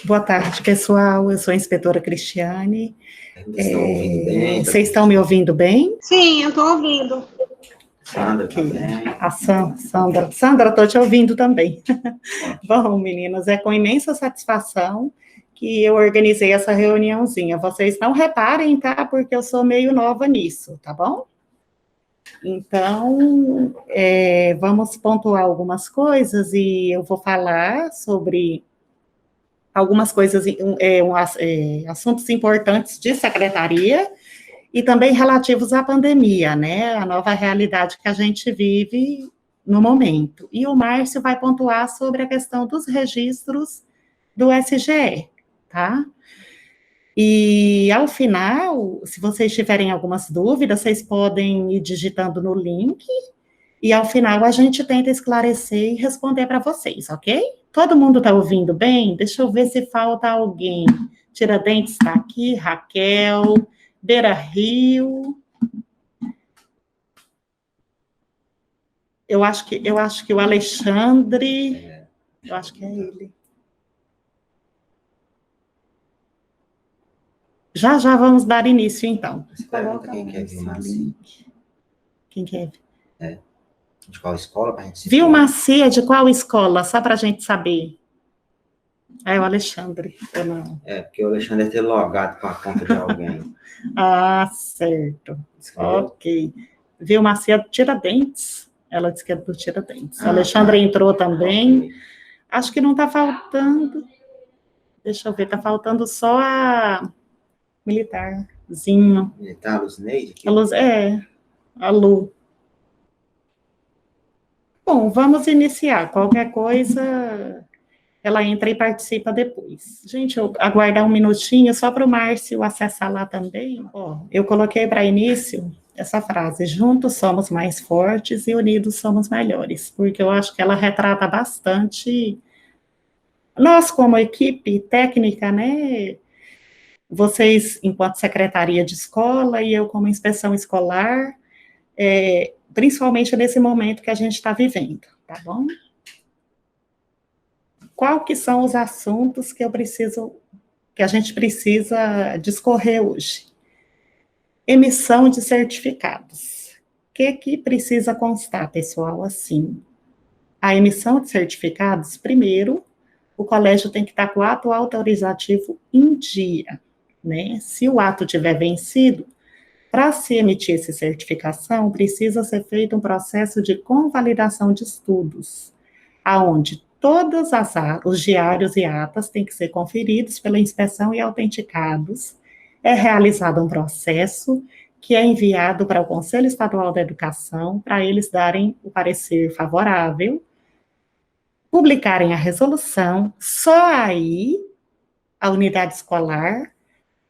Boa tarde, pessoal. Eu sou a inspetora Cristiane. Vocês estão ouvindo bem? Vocês estão me ouvindo bem? Sim, eu estou ouvindo. Sandra também. A Sandra, estou te ouvindo também. Bom, meninas, é com imensa satisfação que eu organizei essa reuniãozinha. Vocês não reparem, tá? Porque eu sou meio nova nisso, tá bom? Então, vamos pontuar algumas coisas e eu vou falar sobre algumas coisas, assuntos importantes de secretaria e também relativos à pandemia, né? A nova realidade que a gente vive no momento. E o Márcio vai pontuar sobre a questão dos registros do SGE, tá? E, ao final, se vocês tiverem algumas dúvidas, vocês podem ir digitando no link, e, ao final, a gente tenta esclarecer e responder para vocês, ok? Todo mundo está ouvindo bem? Deixa eu ver se falta alguém. Tiradentes está aqui, Raquel, Beira Rio. Eu acho que o Alexandre, eu acho que é ele. Já vamos dar início, então. Coloca quem quer vir mais. Quem quer vir? De qual escola, para a gente Vilma Cia, de qual escola? Só para a gente saber. É o Alexandre, ou não? Porque o Alexandre deve ter logado com a conta de alguém. Certo. Ok. Vilma Cia, Tiradentes. Ela disse que é do Tiradentes. A Alexandre entrou também. Okay. Acho que não está faltando. Deixa eu ver, está faltando só a militarzinho. Militar, a Luzneide? A Lu. Bom, vamos iniciar. Qualquer coisa, ela entra e participa depois. Gente, eu aguardar um minutinho só para o Márcio acessar lá também. Eu coloquei para início essa frase: juntos somos mais fortes e unidos somos melhores, porque eu acho que ela retrata bastante nós como equipe técnica, né? Vocês, enquanto secretaria de escola, e eu como inspeção escolar, principalmente nesse momento que a gente está vivendo, tá bom? Qual que são os assuntos que a gente precisa discorrer hoje? Emissão de certificados. O que precisa constar, pessoal, assim? A emissão de certificados, primeiro, o colégio tem que estar com o ato autorizativo em dia, né? Se o ato tiver vencido, para se emitir essa certificação, precisa ser feito um processo de convalidação de estudos, aonde todos os diários e atas têm que ser conferidos pela inspeção e autenticados. É realizado um processo que é enviado para o Conselho Estadual da Educação, para eles darem o parecer favorável, publicarem a resolução. Só aí a unidade escolar,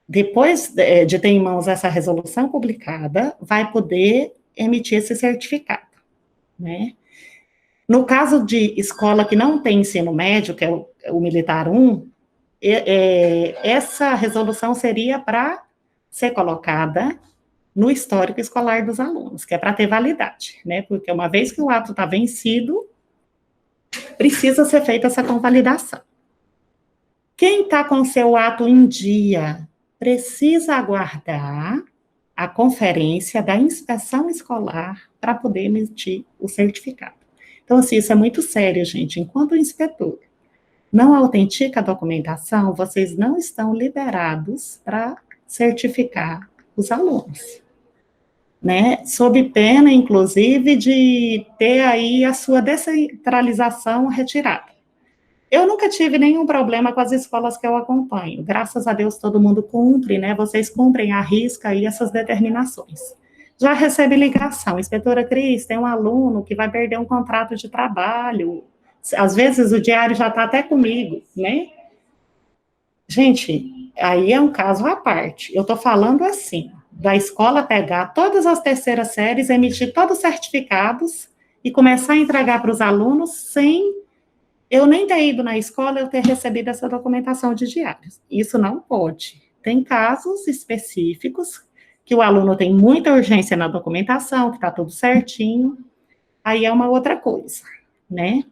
depois de ter em mãos essa resolução publicada, vai poder emitir esse certificado, né? No caso de escola que não tem ensino médio, que é o Militar 1, essa resolução seria para ser colocada no histórico escolar dos alunos, que é para ter validade, né? Porque uma vez que o ato está vencido, precisa ser feita essa convalidação. Quem está com seu ato em dia precisa aguardar a conferência da inspeção escolar para poder emitir o certificado. Então, assim, isso é muito sério, gente. Enquanto o inspetor não autentica a documentação, vocês não estão liberados para certificar os alunos, né? Sob pena, inclusive, de ter aí a sua descentralização retirada. Eu nunca tive nenhum problema com as escolas que eu acompanho. Graças a Deus, todo mundo cumpre, né? Vocês cumprem à risca aí essas determinações. Já recebe ligação: inspetora Cris, tem um aluno que vai perder um contrato de trabalho. Às vezes o diário já está até comigo, né? Gente, aí é um caso à parte. Eu estou falando assim, da escola pegar todas as terceiras séries, emitir todos os certificados e começar a entregar para os alunos sem eu nem ter ido na escola, eu ter recebido essa documentação de diários. Isso não pode. Tem casos específicos que o aluno tem muita urgência na documentação, que está tudo certinho, aí é uma outra coisa, né?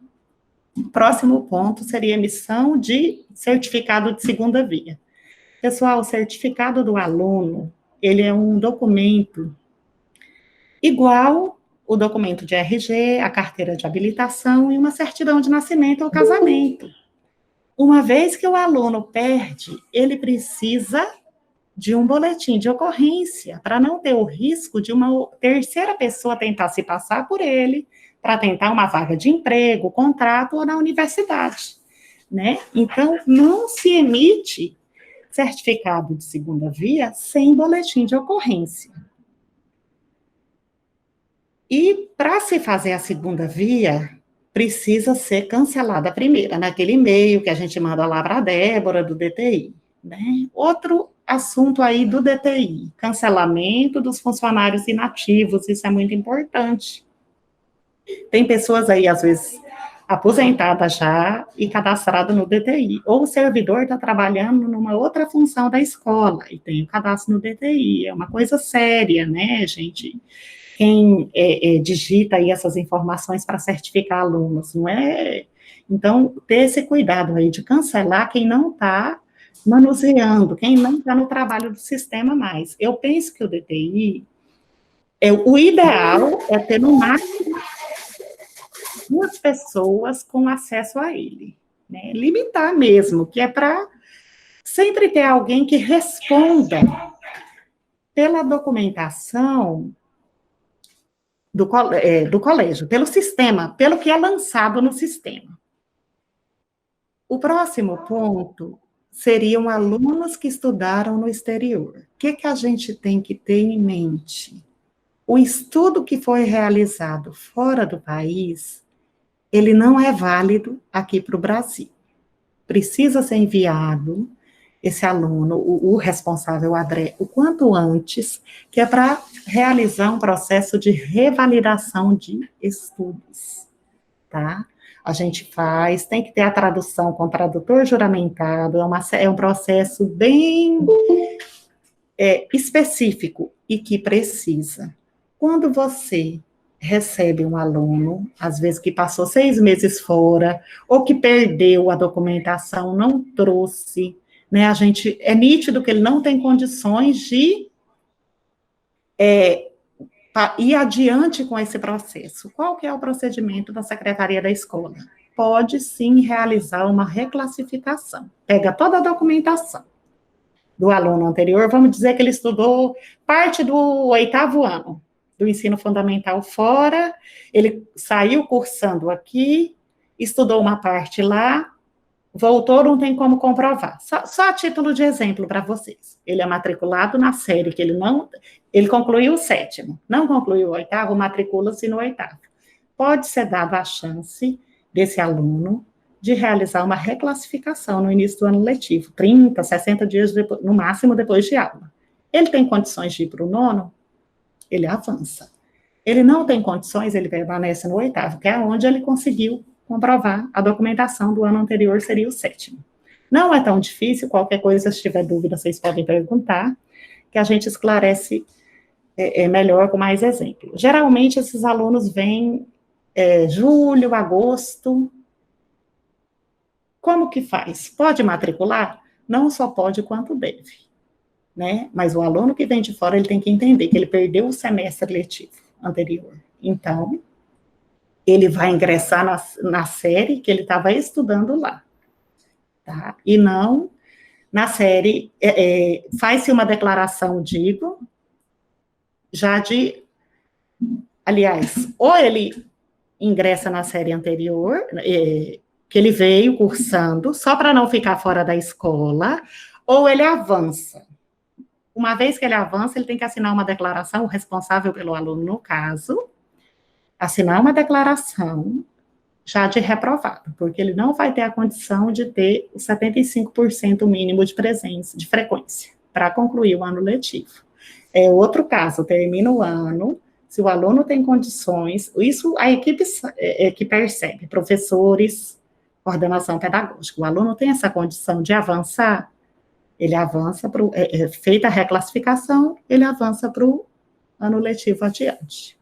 O próximo ponto seria emissão de certificado de segunda via. Pessoal, o certificado do aluno, ele é um documento igual o documento de RG, a carteira de habilitação e uma certidão de nascimento ou casamento. Uma vez que o aluno perde, ele precisa de um boletim de ocorrência, para não ter o risco de uma terceira pessoa tentar se passar por ele, para tentar uma vaga de emprego, contrato ou na universidade, né? Então, não se emite certificado de segunda via sem boletim de ocorrência. E para se fazer a segunda via, precisa ser cancelada a primeira, naquele e-mail que a gente manda lá para a Débora, do DTI, né? Outro assunto aí do DTI, cancelamento dos funcionários inativos, isso é muito importante. Tem pessoas aí, às vezes, aposentadas já e cadastradas no DTI, ou o servidor está trabalhando numa outra função da escola e tem o cadastro no DTI, é uma coisa séria, né, gente? Quem digita aí essas informações para certificar alunos, não é? Então, ter esse cuidado aí de cancelar quem não está manuseando, quem não está no trabalho do sistema mais. Eu penso que o DTI, o ideal é ter no máximo 2 pessoas com acesso a ele, né? Limitar mesmo, que é para sempre ter alguém que responda pela documentação do colégio, pelo sistema, pelo que é lançado no sistema. O próximo ponto seriam alunos que estudaram no exterior. O que a gente tem que ter em mente? O estudo que foi realizado fora do país, ele não é válido aqui para o Brasil. Precisa ser enviado esse aluno, o responsável, o quanto antes, que é para realizar um processo de revalidação de estudos, tá? A gente faz, tem que ter a tradução com tradutor juramentado, é um processo bem específico e que precisa. Quando você recebe um aluno, às vezes que passou 6 meses fora, ou que perdeu a documentação, não trouxe, né, é nítido que ele não tem condições de ir adiante com esse processo. Qual que é o procedimento da Secretaria da Escola? Pode, sim, realizar uma reclassificação. Pega toda a documentação do aluno anterior, vamos dizer que ele estudou parte do 8º ano do ensino fundamental fora, ele saiu cursando aqui, estudou uma parte lá, voltou, não tem como comprovar. Só a título de exemplo para vocês. Ele é matriculado na série que ele concluiu o 7º, não concluiu o 8º, matricula-se no 8º. Pode ser dada a chance desse aluno de realizar uma reclassificação no início do ano letivo, 30, 60 dias depois, no máximo depois de aula. Ele tem condições de ir para o 9º, ele avança. Ele não tem condições, ele permanece no 8º, que é onde ele conseguiu comprovar a documentação do ano anterior, seria o 7º. Não é tão difícil, qualquer coisa, se tiver dúvida, vocês podem perguntar, que a gente esclarece melhor com mais exemplos. Geralmente, esses alunos vêm julho, agosto. Como que faz? Pode matricular? Não só pode, quanto deve, né? Mas o aluno que vem de fora, ele tem que entender que ele perdeu o semestre letivo anterior. Então, ele vai ingressar na série que ele estava estudando lá, tá? E não na série, faz-se uma declaração, aliás, ou ele ingressa na série anterior, que ele veio cursando, só para não ficar fora da escola, ou ele avança. Uma vez que ele avança, ele tem que assinar uma declaração, o responsável pelo aluno, no caso, assinar uma declaração já de reprovado, porque ele não vai ter a condição de ter os 75% mínimo de presença, de frequência, para concluir o ano letivo. Outro caso, termina o ano, se o aluno tem condições, isso a equipe que percebe, professores, coordenação pedagógica, o aluno tem essa condição de avançar, ele avança, feita a reclassificação, ele avança para o ano letivo adiante.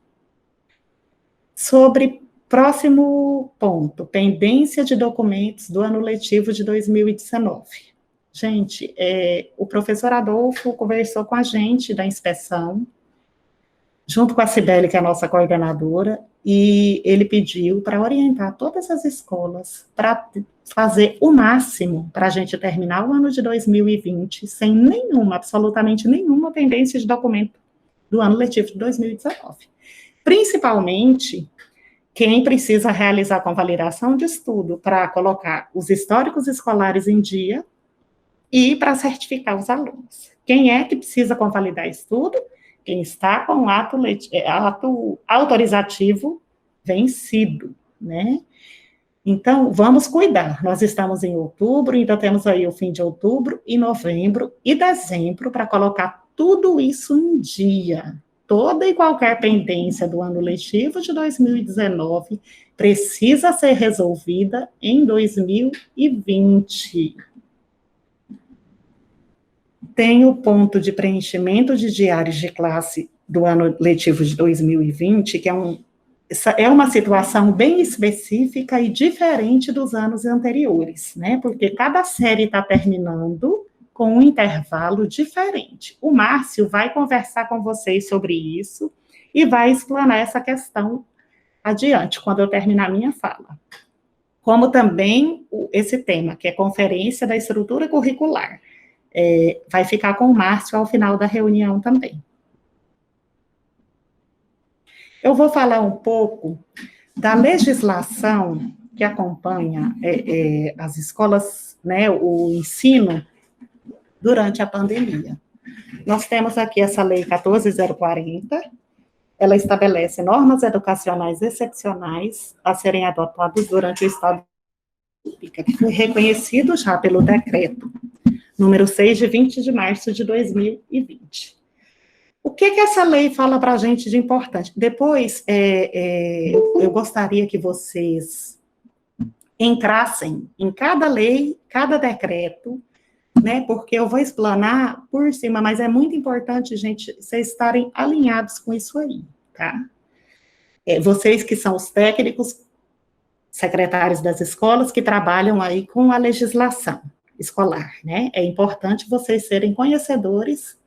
Sobre Próximo ponto, pendência de documentos do ano letivo de 2019. Gente, o professor Adolfo conversou com a gente da inspeção, junto com a Cibele, que é a nossa coordenadora, e ele pediu para orientar todas as escolas para fazer o máximo para a gente terminar o ano de 2020 sem nenhuma, absolutamente nenhuma pendência de documento do ano letivo de 2019. Principalmente quem precisa realizar a convalidação de estudo para colocar os históricos escolares em dia e para certificar os alunos. Quem é que precisa convalidar estudo? Quem está com o ato autorizativo vencido, né? Então, vamos cuidar. Nós estamos em outubro, ainda temos aí o fim de outubro, e novembro e dezembro para colocar tudo isso em dia. Toda e qualquer pendência do ano letivo de 2019 precisa ser resolvida em 2020. Tem o ponto de preenchimento de diários de classe do ano letivo de 2020, que é uma situação bem específica e diferente dos anos anteriores, né? Porque cada série está terminando com um intervalo diferente. O Márcio vai conversar com vocês sobre isso e vai explanar essa questão adiante, quando eu terminar a minha fala. Como também esse tema, que é Conferência da Estrutura Curricular, vai ficar com o Márcio ao final da reunião também. Eu vou falar um pouco da legislação que acompanha as escolas, né, o ensino durante a pandemia. Nós temos aqui essa lei 14.040, ela estabelece normas educacionais excepcionais a serem adotadas durante o estado de Pública, que foi reconhecido já pelo decreto número 6, de 20 de março de 2020. O que essa lei fala para a gente de importante? Depois, eu gostaria que vocês entrassem em cada lei, cada decreto, né, porque eu vou explanar por cima, mas é muito importante, gente, vocês estarem alinhados com isso aí, tá? Vocês que são os técnicos, secretários das escolas, que trabalham aí com a legislação escolar, né? É importante vocês serem conhecedores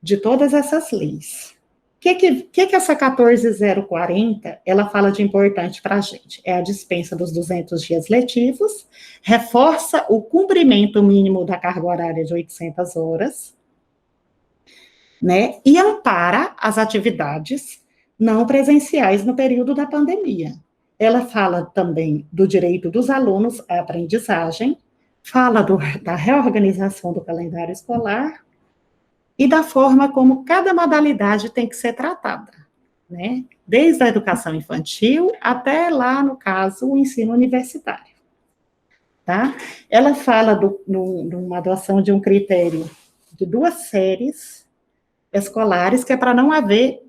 de todas essas leis. O que essa 14.040, ela fala de importante para a gente? É a dispensa dos 200 dias letivos, reforça o cumprimento mínimo da carga horária de 800 horas, né? E ampara as atividades não presenciais no período da pandemia. Ela fala também do direito dos alunos à aprendizagem, fala da reorganização do calendário escolar e da forma como cada modalidade tem que ser tratada, né? Desde a educação infantil até lá, no caso, o ensino universitário, tá? Ela fala de uma adoção de um critério de 2 séries escolares, que é para não haver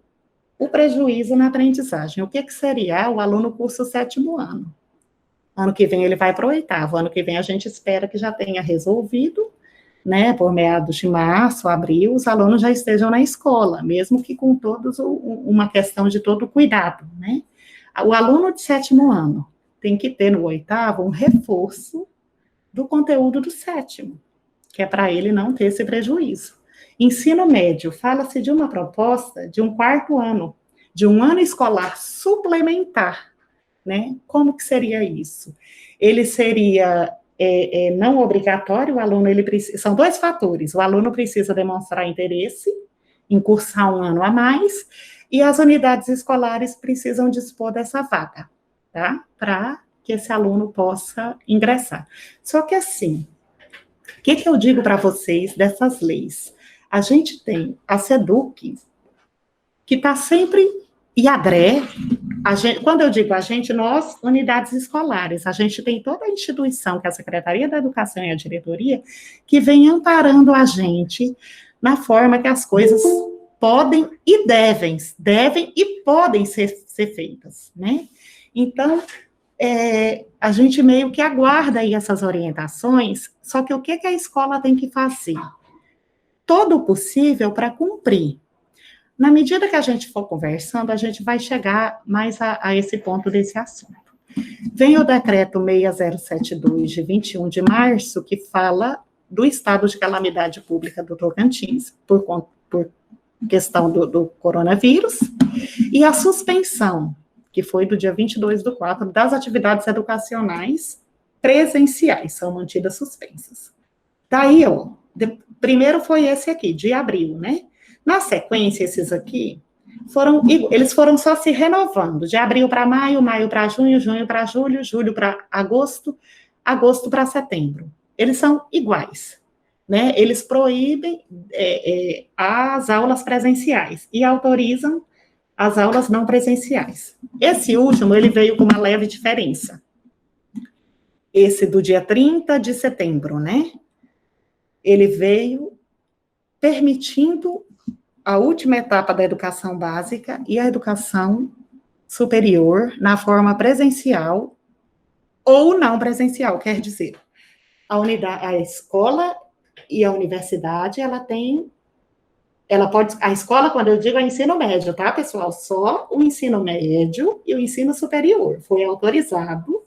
o prejuízo na aprendizagem. O que seria? O aluno cursa o 7º ano. Ano que vem ele vai para o 8º, ano que vem a gente espera que já tenha resolvido, né, por meados de março, abril, os alunos já estejam na escola, mesmo que com todos uma questão de todo cuidado, né. O aluno de 7º ano tem que ter no 8º um reforço do conteúdo do 7º, que é para ele não ter esse prejuízo. Ensino médio, fala-se de uma proposta de um 4º ano, de um ano escolar suplementar, né? Como que seria isso? Ele seria não obrigatório, o aluno, são 2 fatores, o aluno precisa demonstrar interesse em cursar um ano a mais, e as unidades escolares precisam dispor dessa vaga, tá? Para que esse aluno possa ingressar. Só que assim, o que eu digo para vocês dessas leis? A gente tem a SEDUC, que está sempre, e a DRE, quando eu digo a gente, nós, unidades escolares, a gente tem toda a instituição, que é a Secretaria da Educação e a diretoria, que vem amparando a gente na forma que as coisas podem e devem e podem ser feitas, né? Então, a gente meio que aguarda aí essas orientações, só que o que a escola tem que fazer? Todo o possível para cumprir. Na medida que a gente for conversando, a gente vai chegar mais a esse ponto desse assunto. Vem o decreto 6072, de 21 de março, que fala do estado de calamidade pública do Tocantins, por questão do coronavírus, e a suspensão, que foi do dia 22/4, das atividades educacionais presenciais, são mantidas suspensas. Daí, primeiro foi esse aqui, de abril, né? Na sequência, esses aqui, eles foram só se renovando, de abril para maio, maio para junho, junho para julho, julho para agosto, agosto para setembro. Eles são iguais, né? Eles proíbem as aulas presenciais e autorizam as aulas não presenciais. Esse último, ele veio com uma leve diferença. Esse do dia 30 de setembro, né? Ele veio permitindo a última etapa da educação básica e a educação superior na forma presencial ou não presencial, quer dizer, a escola e a universidade, a escola, quando eu digo, é ensino médio, tá, pessoal? Só o ensino médio e o ensino superior foi autorizado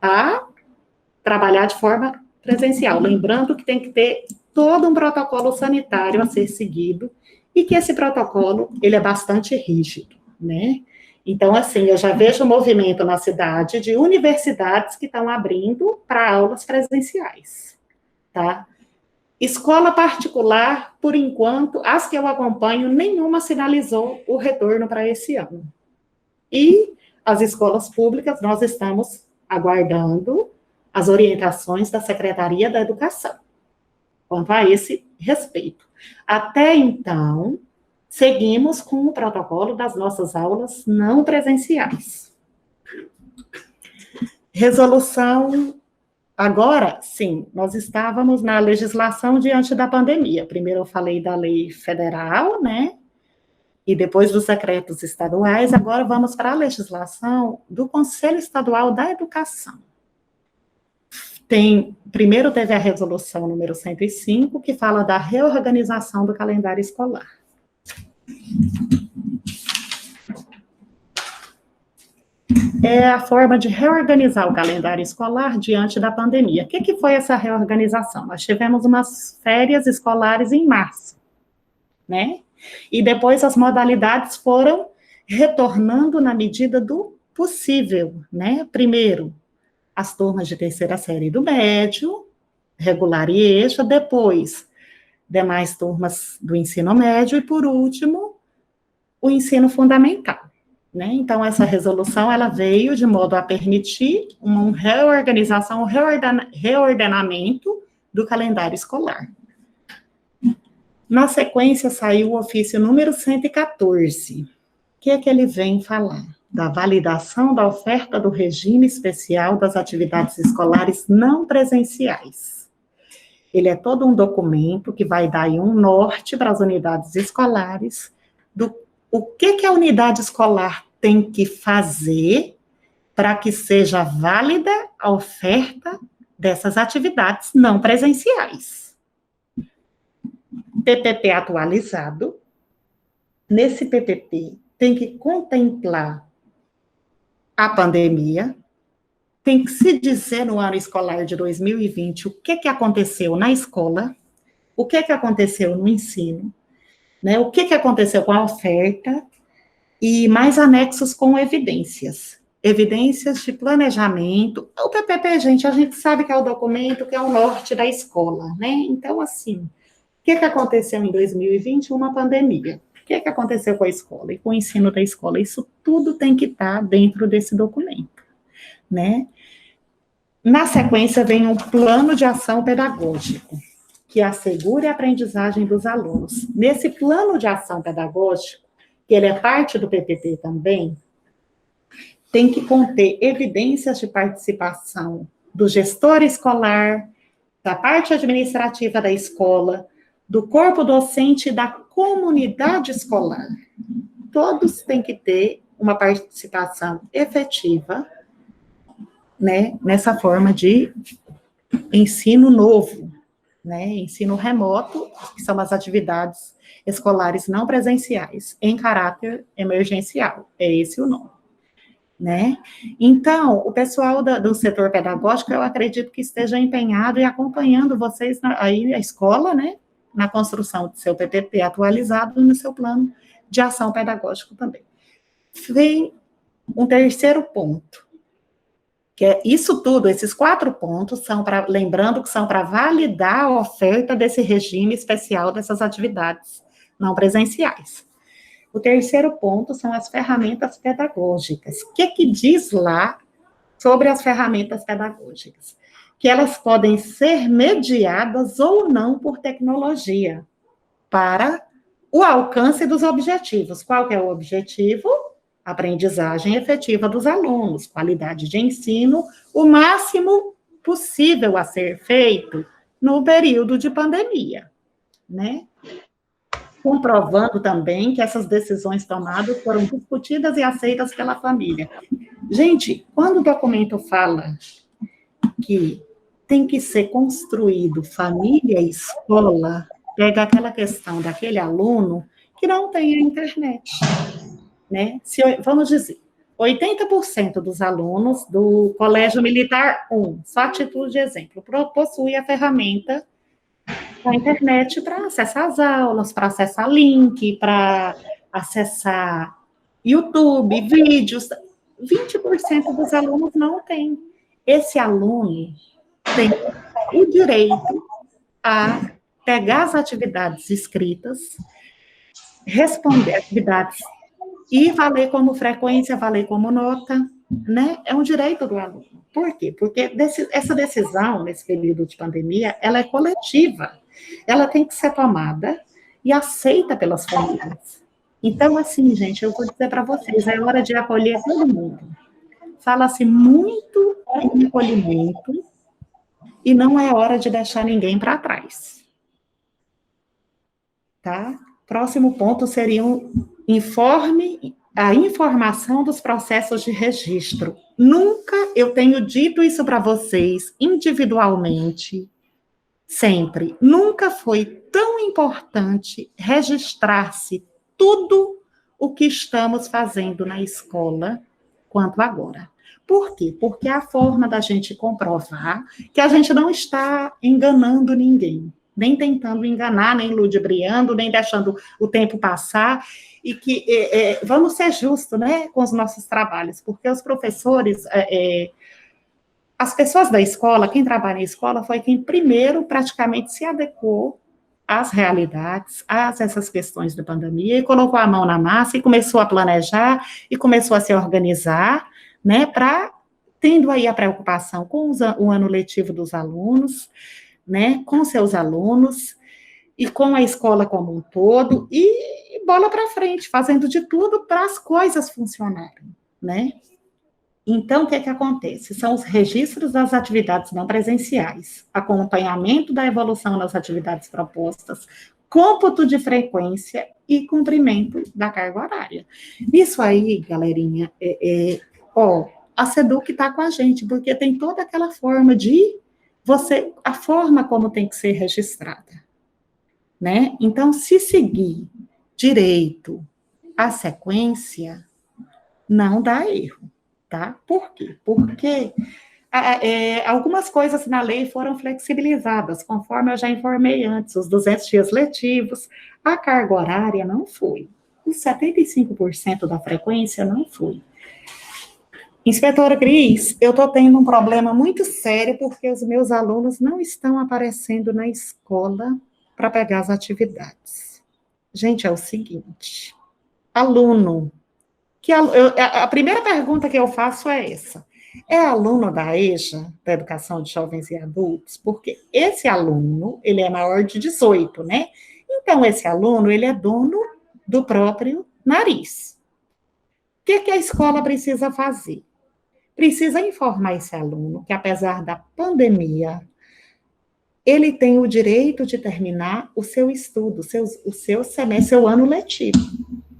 a trabalhar de forma presencial. Lembrando que tem que ter todo um protocolo sanitário a ser seguido e que esse protocolo, ele é bastante rígido, né? Então, assim, eu já vejo movimento na cidade de universidades que estão abrindo para aulas presenciais, tá? Escola particular, por enquanto, as que eu acompanho, nenhuma sinalizou o retorno para esse ano. E as escolas públicas, nós estamos aguardando as orientações da Secretaria da Educação quanto a esse respeito. Até então, seguimos com o protocolo das nossas aulas não presenciais. Resolução, agora, sim, nós estávamos na legislação diante da pandemia. Primeiro eu falei da lei federal, né, e depois dos decretos estaduais, agora vamos para a legislação do Conselho Estadual da Educação. Primeiro teve a resolução número 105, que fala da reorganização do calendário escolar. É a forma de reorganizar o calendário escolar diante da pandemia. O que foi essa reorganização? Nós tivemos umas férias escolares em março, né? E depois as modalidades foram retornando na medida do possível, né? Primeiro, as turmas de terceira série do médio, regular e EJA, depois, demais turmas do ensino médio, e, por último, o ensino fundamental, né? Então, essa resolução, ela veio de modo a permitir uma reorganização, reordenamento do calendário escolar. Na sequência, saiu o ofício número 114. O que é que ele vem falar? Da validação da oferta do regime especial das atividades escolares não presenciais. Ele é todo um documento que vai dar aí um norte para as unidades escolares do o que a unidade escolar tem que fazer para que seja válida a oferta dessas atividades não presenciais. PPP atualizado. Nesse PPP tem que contemplar a pandemia, tem que se dizer no ano escolar de 2020 o que aconteceu na escola, o que aconteceu no ensino, né, o que aconteceu com a oferta, e mais anexos com evidências de planejamento. O PPP, gente, a gente sabe que é o documento que é o norte da escola, né? Então, assim, o que aconteceu em 2020? Uma pandemia. O que aconteceu com a escola e com o ensino da escola? Isso tudo tem que estar dentro desse documento, né? Na sequência, vem um plano de ação pedagógico, que assegure a aprendizagem dos alunos. Nesse plano de ação pedagógico, que ele é parte do PPP também, tem que conter evidências de participação do gestor escolar, da parte administrativa da escola, do corpo docente e da comunidade escolar. Todos têm que ter uma participação efetiva, né, nessa forma de ensino novo, né? Ensino remoto, que são as atividades escolares não presenciais, em caráter emergencial, é esse o nome, né? Então, o pessoal do setor pedagógico, eu acredito que esteja empenhado e acompanhando vocês, aí a escola, né, na construção do seu PPP atualizado e no seu plano de ação pedagógico também. Vem um terceiro ponto, que é isso tudo, esses 4 pontos são para, lembrando que são para validar a oferta desse regime especial dessas atividades não presenciais. O terceiro ponto são as ferramentas pedagógicas. O que diz lá sobre as ferramentas pedagógicas? Que elas podem ser mediadas ou não por tecnologia para o alcance dos objetivos. Qual que é o objetivo? Aprendizagem efetiva dos alunos, qualidade de ensino, o máximo possível a ser feito no período de pandemia, né? Comprovando também que essas decisões tomadas foram discutidas e aceitas pela família. Gente, quando o documento fala que tem que ser construído família e escola, pega aquela questão daquele aluno que não tem a internet, né? Vamos dizer, 80% dos alunos do Colégio Militar 1, só a título de exemplo, possui a ferramenta da internet para acessar as aulas, para acessar link, para acessar YouTube, vídeos. 20% dos alunos não tem. Esse aluno tem o direito a pegar as atividades escritas, responder atividades e valer como frequência, valer como nota, né? É um direito do aluno. Por quê? Porque essa decisão, nesse período de pandemia, ela é coletiva. Ela tem que ser tomada e aceita pelas famílias. Então, assim, gente, eu vou dizer para vocês, é hora de acolher todo mundo. Fala-se muito em acolhimento e não é hora de deixar ninguém para trás. Tá? Próximo ponto seria a informação dos processos de registro. Nunca eu tenho dito isso para vocês individualmente, sempre. Nunca foi tão importante registrar-se tudo o que estamos fazendo na escola quanto agora. Por quê? Porque é a forma da gente comprovar que a gente não está enganando ninguém, nem tentando enganar, nem ludibriando, nem deixando o tempo passar, e que vamos ser justos, né, com os nossos trabalhos, porque os professores, as pessoas da escola, quem trabalha na escola, foi quem primeiro praticamente se adequou às realidades, essas questões da pandemia, e colocou a mão na massa e começou a planejar, e começou a se organizar, né, tendo aí a preocupação com o ano letivo dos alunos, né, com seus alunos, e com a escola como um todo, e bola para frente, fazendo de tudo para as coisas funcionarem, né. Então, o que acontece? São os registros das atividades não presenciais, acompanhamento da evolução das atividades propostas, cômputo de frequência e cumprimento da carga horária. Isso aí, galerinha, a SEDUC está com a gente, porque tem toda aquela forma a forma como tem que ser registrada, né? Então, se seguir direito a sequência, não dá erro. Tá? Por quê? Porque algumas coisas na lei foram flexibilizadas, conforme eu já informei antes, os 200 dias letivos, a carga horária não foi, os 75% da frequência não foi. Inspetora Cris, eu estou tendo um problema muito sério, porque os meus alunos não estão aparecendo na escola para pegar as atividades. Gente, é o seguinte, aluno, a primeira pergunta que eu faço é essa. É aluno da EJA, da Educação de Jovens e Adultos? Porque esse aluno, ele é maior de 18, né? Então, esse aluno, ele é dono do próprio nariz. O que a escola precisa fazer? Precisa informar esse aluno que, apesar da pandemia, ele tem o direito de terminar o seu estudo, o seu semestre, seu ano letivo.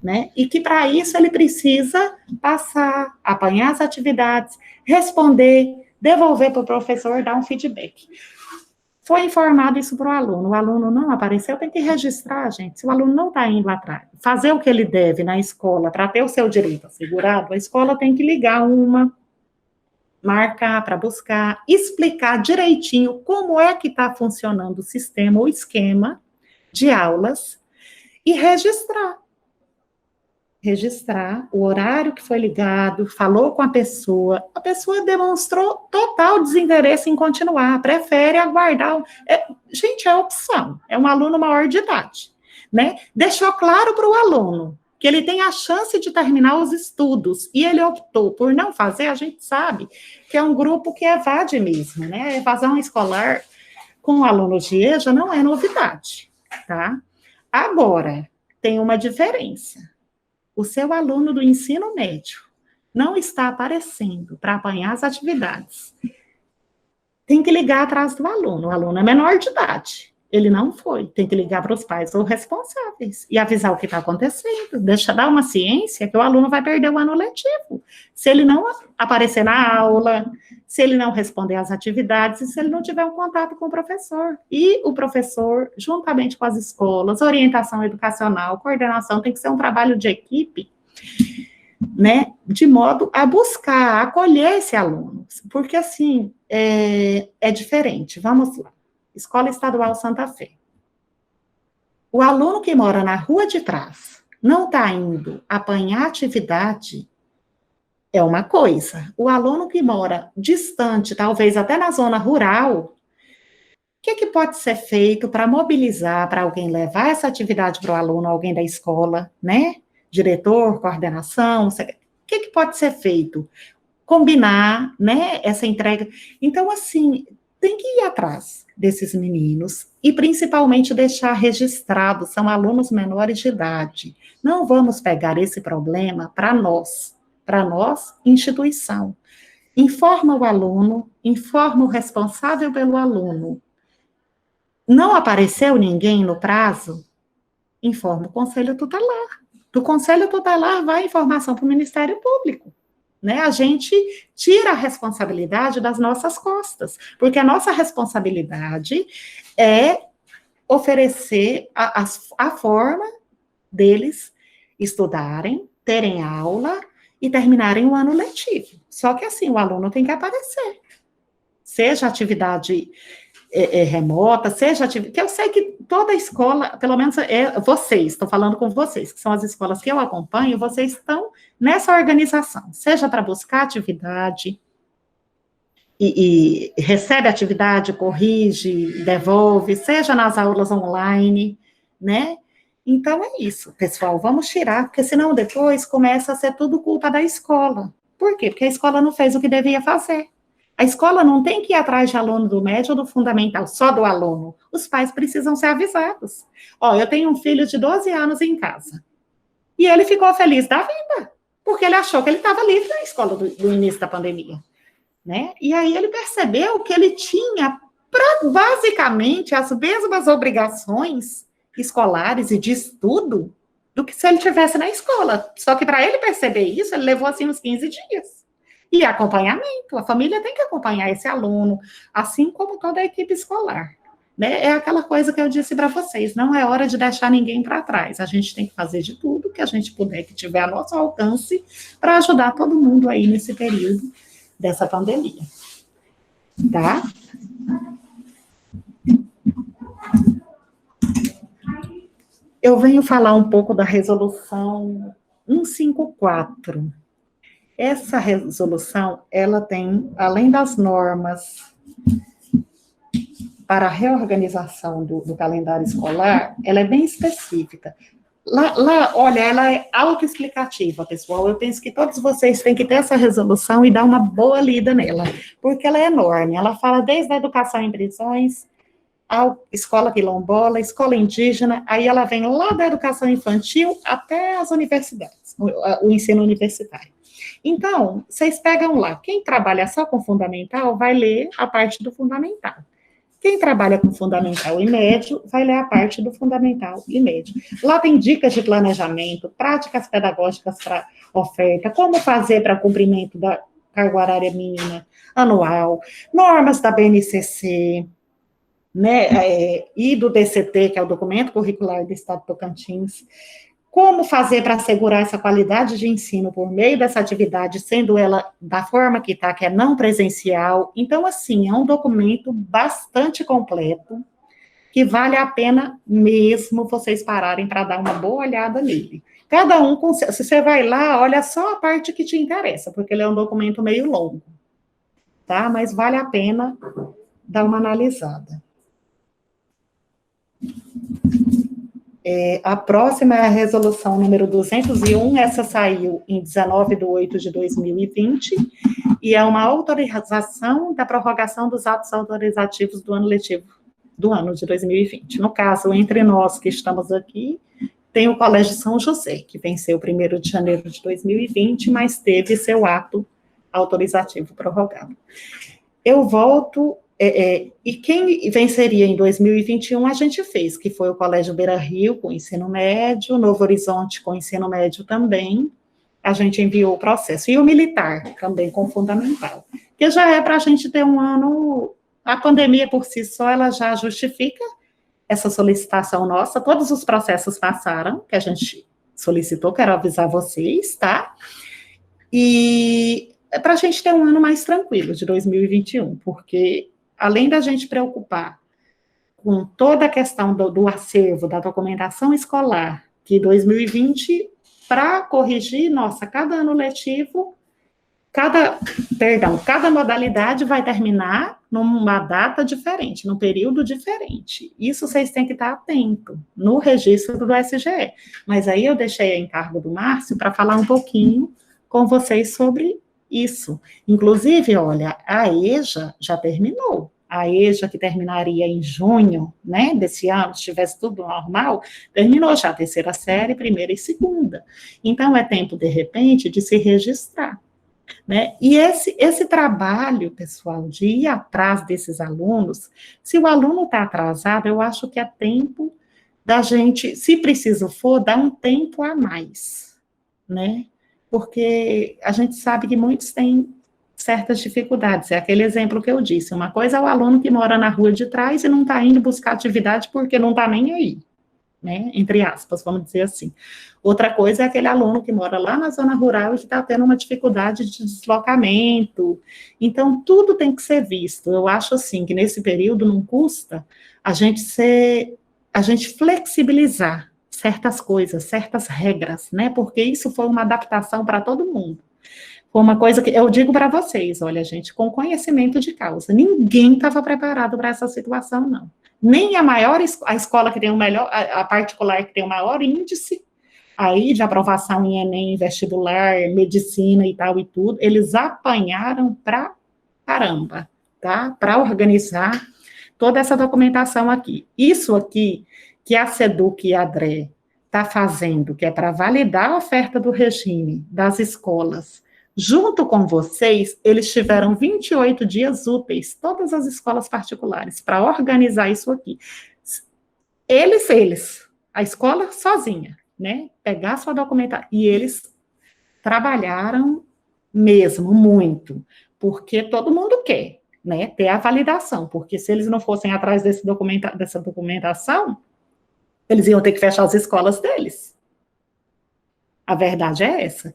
Né? E que para isso ele precisa passar, apanhar as atividades, responder, devolver para o professor, dar um feedback. Foi informado isso para o aluno não apareceu, tem que registrar, gente. Se o aluno não está indo atrás, fazer o que ele deve na escola para ter o seu direito assegurado, a escola tem que ligar marcar para buscar, explicar direitinho como é que está funcionando o sistema, o esquema de aulas e registrar o horário que foi ligado, falou com a pessoa demonstrou total desinteresse em continuar, prefere aguardar. Gente, é opção, é um aluno maior de idade, né? Deixou claro para o aluno que ele tem a chance de terminar os estudos, e ele optou por não fazer, a gente sabe que é um grupo que evade mesmo, né? A evasão escolar com alunos de EJA não é novidade, tá? Agora, tem uma diferença. O seu aluno do ensino médio não está aparecendo para apanhar as atividades. Tem que ligar atrás do aluno. O aluno é menor de idade. Ele não foi. Tem que ligar para os pais ou responsáveis e avisar o que está acontecendo. Dar uma ciência que o aluno vai perder o ano letivo. Se ele não aparecer na aula, se ele não responder às atividades e se ele não tiver um contato com o professor. E o professor, juntamente com as escolas, orientação educacional, coordenação, tem que ser um trabalho de equipe, né, de modo a buscar, a acolher esse aluno. Porque, assim, é diferente. Vamos lá. Escola Estadual Santa Fé. O aluno que mora na rua de trás não está indo apanhar atividade, é uma coisa. O aluno que mora distante, talvez até na zona rural, o que pode ser feito para mobilizar, para alguém levar essa atividade para o aluno, alguém da escola, né? Diretor, coordenação, o que pode ser feito? Combinar, né, essa entrega. Então, assim, tem que ir atrás desses meninos e, principalmente, deixar registrado, são alunos menores de idade. Não vamos pegar esse problema para nós, instituição. Informa o aluno, informa o responsável pelo aluno. Não apareceu ninguém no prazo? Informa o Conselho Tutelar. Do Conselho Tutelar vai a informação para o Ministério Público. Né? A gente tira a responsabilidade das nossas costas, porque a nossa responsabilidade é oferecer a forma deles estudarem, terem aula e terminarem o ano letivo. Só que assim, o aluno tem que aparecer. Seja atividade remota, seja atividade... Que eu sei que toda escola, pelo menos vocês, estou falando com vocês, que são as escolas que eu acompanho, vocês estão nessa organização, seja para buscar atividade, e recebe atividade, corrige, devolve, seja nas aulas online, né? Então, é isso, pessoal, vamos tirar, porque senão depois começa a ser tudo culpa da escola. Por quê? Porque a escola não fez o que devia fazer. A escola não tem que ir atrás de aluno do médio ou do fundamental, só do aluno. Os pais precisam ser avisados. Ó, eu tenho um filho de 12 anos em casa, e ele ficou feliz da vida, porque ele achou que ele estava livre na escola do início da pandemia, né? E aí ele percebeu que ele tinha, basicamente, as mesmas obrigações escolares e de estudo do que se ele estivesse na escola. Só que para ele perceber isso, ele levou assim uns 15 dias. E acompanhamento, a família tem que acompanhar esse aluno, assim como toda a equipe escolar. Né? É aquela coisa que eu disse para vocês, não é hora de deixar ninguém para trás. A gente tem que fazer de tudo que a gente puder, que tiver a nosso alcance, para ajudar todo mundo aí nesse período dessa pandemia. Tá? Eu venho falar um pouco da resolução 154. Essa resolução, ela tem, além das normas para a reorganização do calendário escolar, ela é bem específica. Olha, ela é autoexplicativa, pessoal. Eu penso que todos vocês têm que ter essa resolução e dar uma boa lida nela, porque ela é enorme. Ela fala desde a educação em prisões, a escola quilombola, escola indígena, aí ela vem lá da educação infantil até as universidades, o ensino universitário. Então, vocês pegam lá, quem trabalha só com fundamental vai ler a parte do fundamental. Quem trabalha com fundamental e médio vai ler a parte do fundamental e médio. Lá tem dicas de planejamento, práticas pedagógicas para oferta, como fazer para cumprimento da carga horária mínima anual, normas da BNCC, né, e do DCT, que é o Documento Curricular do Estado de Tocantins, como fazer para assegurar essa qualidade de ensino por meio dessa atividade, sendo ela da forma que está, que é não presencial. Então, assim, é um documento bastante completo, que vale a pena mesmo vocês pararem para dar uma boa olhada nele. Cada um, se você vai lá, olha só a parte que te interessa, porque ele é um documento meio longo, tá? Mas vale a pena dar uma analisada. A próxima é a resolução número 201, essa saiu em 19 de 8 de 2020, e é uma autorização da prorrogação dos atos autorizativos do ano letivo do ano de 2020. No caso, entre nós que estamos aqui, tem o Colégio São José, que venceu 1º de janeiro de 2020, mas teve seu ato autorizativo prorrogado. Eu volto, e quem venceria em 2021 a gente fez, que foi o Colégio Beira Rio, com ensino médio, Novo Horizonte com ensino médio também, a gente enviou o processo, e o militar também com fundamental, que já é para a gente ter um ano, a pandemia por si só, ela já justifica essa solicitação nossa, todos os processos passaram, que a gente solicitou, quero avisar vocês, tá? E para a gente ter um ano mais tranquilo de 2021, porque além da gente preocupar com toda a questão do acervo, da documentação escolar, que 2020, para corrigir, nossa, cada ano letivo, cada modalidade vai terminar numa data diferente, num período diferente. Isso vocês têm que estar atentos no registro do SGE. Mas aí eu deixei a encargo do Márcio para falar um pouquinho com vocês sobre isso. Inclusive, olha, a EJA já terminou. A EJA, que terminaria em junho, né, desse ano, se tivesse tudo normal, terminou já a 3ª série, 1ª e 2ª. Então, é tempo, de repente, de se registrar. Né? E esse trabalho, pessoal, de ir atrás desses alunos, se o aluno está atrasado, eu acho que é tempo da gente, se preciso for, dar um tempo a mais, né? Porque a gente sabe que muitos têm certas dificuldades, é aquele exemplo que eu disse, uma coisa é o aluno que mora na rua de trás e não está indo buscar atividade porque não está nem aí, né, entre aspas, vamos dizer assim. Outra coisa é aquele aluno que mora lá na zona rural e que está tendo uma dificuldade de deslocamento. Então, tudo tem que ser visto. Eu acho, assim, que nesse período não custa a gente flexibilizar certas coisas, certas regras, né, porque isso foi uma adaptação para todo mundo. Foi uma coisa que eu digo para vocês, olha, gente, com conhecimento de causa, ninguém estava preparado para essa situação, não. Nem a escola que tem o melhor, a particular que tem o maior índice aí de aprovação em Enem, vestibular, medicina e tal e tudo, eles apanharam pra caramba, tá? Para organizar toda essa documentação aqui. Isso aqui que a SEDUC e a DRE está fazendo, que é para validar a oferta do regime das escolas, junto com vocês, eles tiveram 28 dias úteis, todas as escolas particulares, para organizar isso aqui. Eles, a escola sozinha, né, pegar sua documentação, e eles trabalharam mesmo muito, porque todo mundo quer, né, ter a validação, porque se eles não fossem atrás dessa documentação, eles iam ter que fechar as escolas deles. A verdade é essa.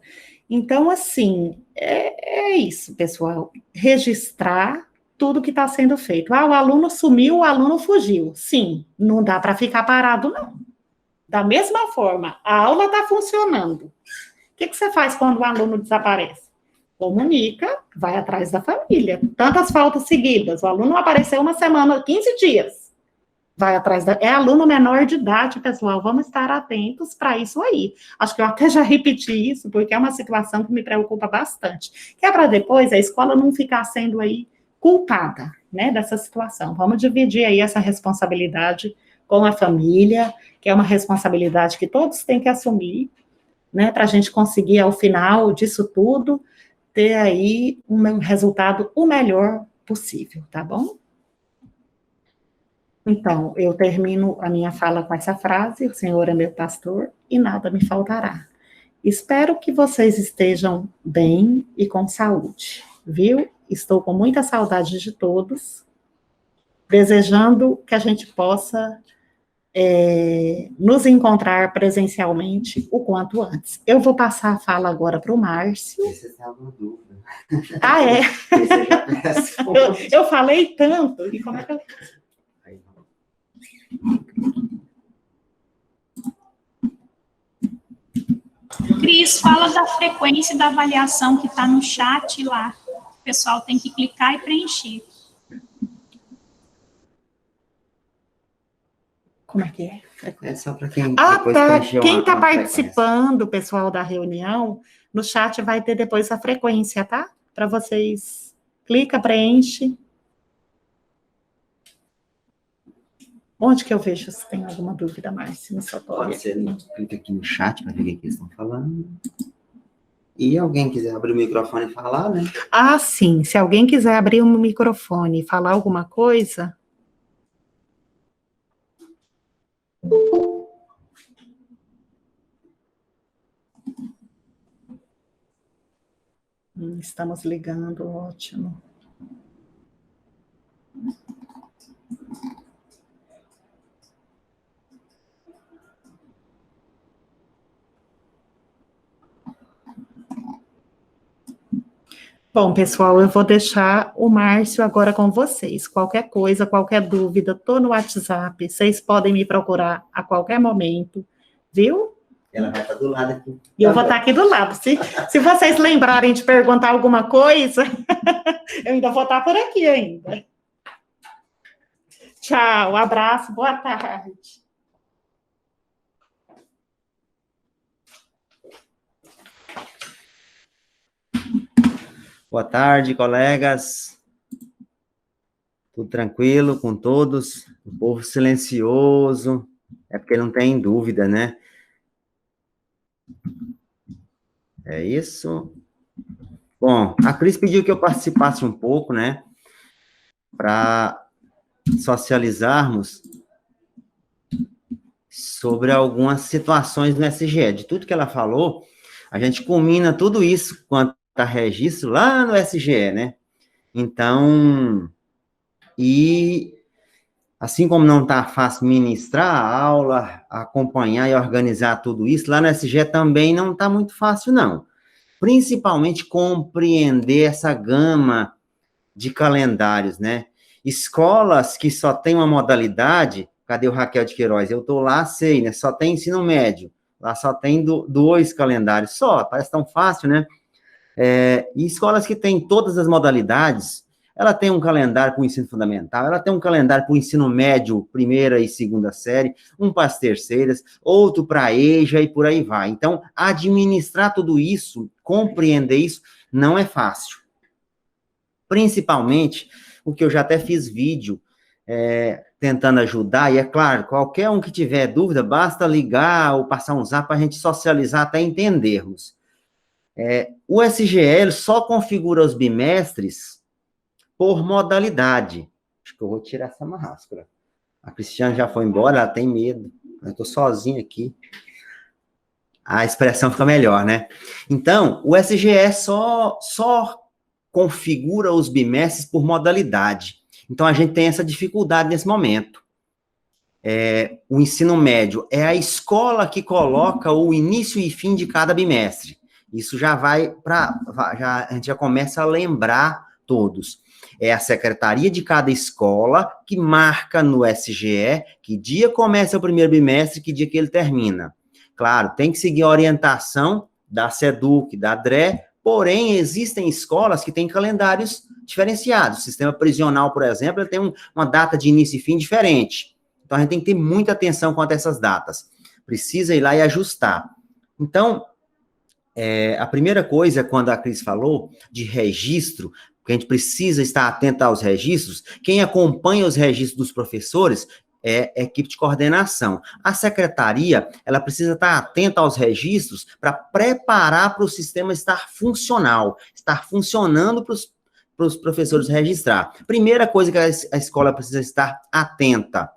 Então, assim, é isso, pessoal. Registrar tudo que está sendo feito. Ah, o aluno sumiu, o aluno fugiu. Sim, não dá para ficar parado, não. Da mesma forma, a aula está funcionando. O que você faz quando o aluno desaparece? Comunica, vai atrás da família. Tantas faltas seguidas. O aluno apareceu uma semana, 15 dias. Vai atrás é aluno menor de idade, pessoal, vamos estar atentos para isso aí. Acho que eu até já repeti isso, porque é uma situação que me preocupa bastante, que é para depois a escola não ficar sendo aí culpada, né, dessa situação. Vamos dividir aí essa responsabilidade com a família, que é uma responsabilidade que todos têm que assumir, né, para a gente conseguir, ao final disso tudo, ter aí um resultado o melhor possível, tá bom? Então, eu termino a minha fala com essa frase: o Senhor é meu pastor e nada me faltará. Espero que vocês estejam bem e com saúde, viu? Estou com muita saudade de todos. desejando que a gente possa nos encontrar presencialmente o quanto antes. Eu vou passar a fala agora para o Márcio. Você tem alguma dúvida? Ah, é? Você já responde. Eu falei tanto, e como é que eu... Cris, fala da frequência da avaliação que está no chat lá. O pessoal tem que clicar e preencher. Como é que é? É só para quem Ah, depois tá. preencher Quem está uma frequência. participando, pessoal da reunião, no chat vai ter depois a frequência, tá? Para vocês. Clica, preenche. Onde que eu vejo se tem alguma dúvida, Márcia? No Satori. Você clica aqui no chat para ver o que eles estão falando. E alguém quiser abrir o microfone e falar, né? Ah, sim. Se alguém quiser abrir um microfone e falar alguma coisa... Estamos ligando, ótimo. Bom, pessoal, eu vou deixar o Márcio agora com vocês. Qualquer coisa, qualquer dúvida, estou no WhatsApp, vocês podem me procurar a qualquer momento, viu? Ela vai estar do lado aqui. E eu vou estar aqui do lado. Se vocês lembrarem de perguntar alguma coisa, eu ainda vou estar por aqui ainda. Tchau, abraço, boa tarde. Boa tarde, colegas. Tudo tranquilo com todos? O povo silencioso. É porque não tem dúvida, né? É isso. Bom, a Cris pediu que eu participasse um pouco, né? Para socializarmos sobre algumas situações no SGE. De tudo que ela falou, a gente culmina tudo isso quanto a registro lá no SGE, né? Então, e assim como não está fácil ministrar a aula, acompanhar e organizar tudo isso, lá no SGE também não está muito fácil, não. Principalmente compreender essa gama de calendários, né? Escolas que só tem uma modalidade, cadê o Raquel de Queiroz? Eu estou lá, sei, né? Só tem ensino médio, lá só tem dois calendários, só, parece tão fácil, né? E escolas que têm todas as modalidades, ela tem um calendário para o ensino fundamental, ela tem um calendário para o ensino médio, primeira e segunda série, um para as terceiras, outro para a EJA e por aí vai. Então, administrar tudo isso, compreender isso, não é fácil. Principalmente, o que eu já até fiz vídeo tentando ajudar, e é claro, qualquer um que tiver dúvida, basta ligar ou passar um zap para a gente socializar até entendermos. O SGE só configura os bimestres por modalidade. Acho que eu vou tirar essa máscara. A Cristiane já foi embora, ela tem medo. Eu estou sozinho aqui. A expressão fica melhor, né? Então, o SGE só configura os bimestres por modalidade. Então, a gente tem essa dificuldade nesse momento. O ensino médio é a escola que coloca o início e fim de cada bimestre. Isso já a gente já começa a lembrar todos. É a secretaria de cada escola que marca no SGE que dia começa o primeiro bimestre, que dia que ele termina. Claro, tem que seguir a orientação da SEDUC, da DRE, porém, existem escolas que têm calendários diferenciados. O sistema prisional, por exemplo, ele tem uma data de início e fim diferente. Então, a gente tem que ter muita atenção quanto a essas datas. Precisa ir lá e ajustar. Então, a primeira coisa, quando a Cris falou de registro, que a gente precisa estar atento aos registros, quem acompanha os registros dos professores é a equipe de coordenação. A secretaria, ela precisa estar atenta aos registros para preparar para o sistema estar funcional, estar funcionando para os professores registrar. Primeira coisa que a escola precisa estar atenta,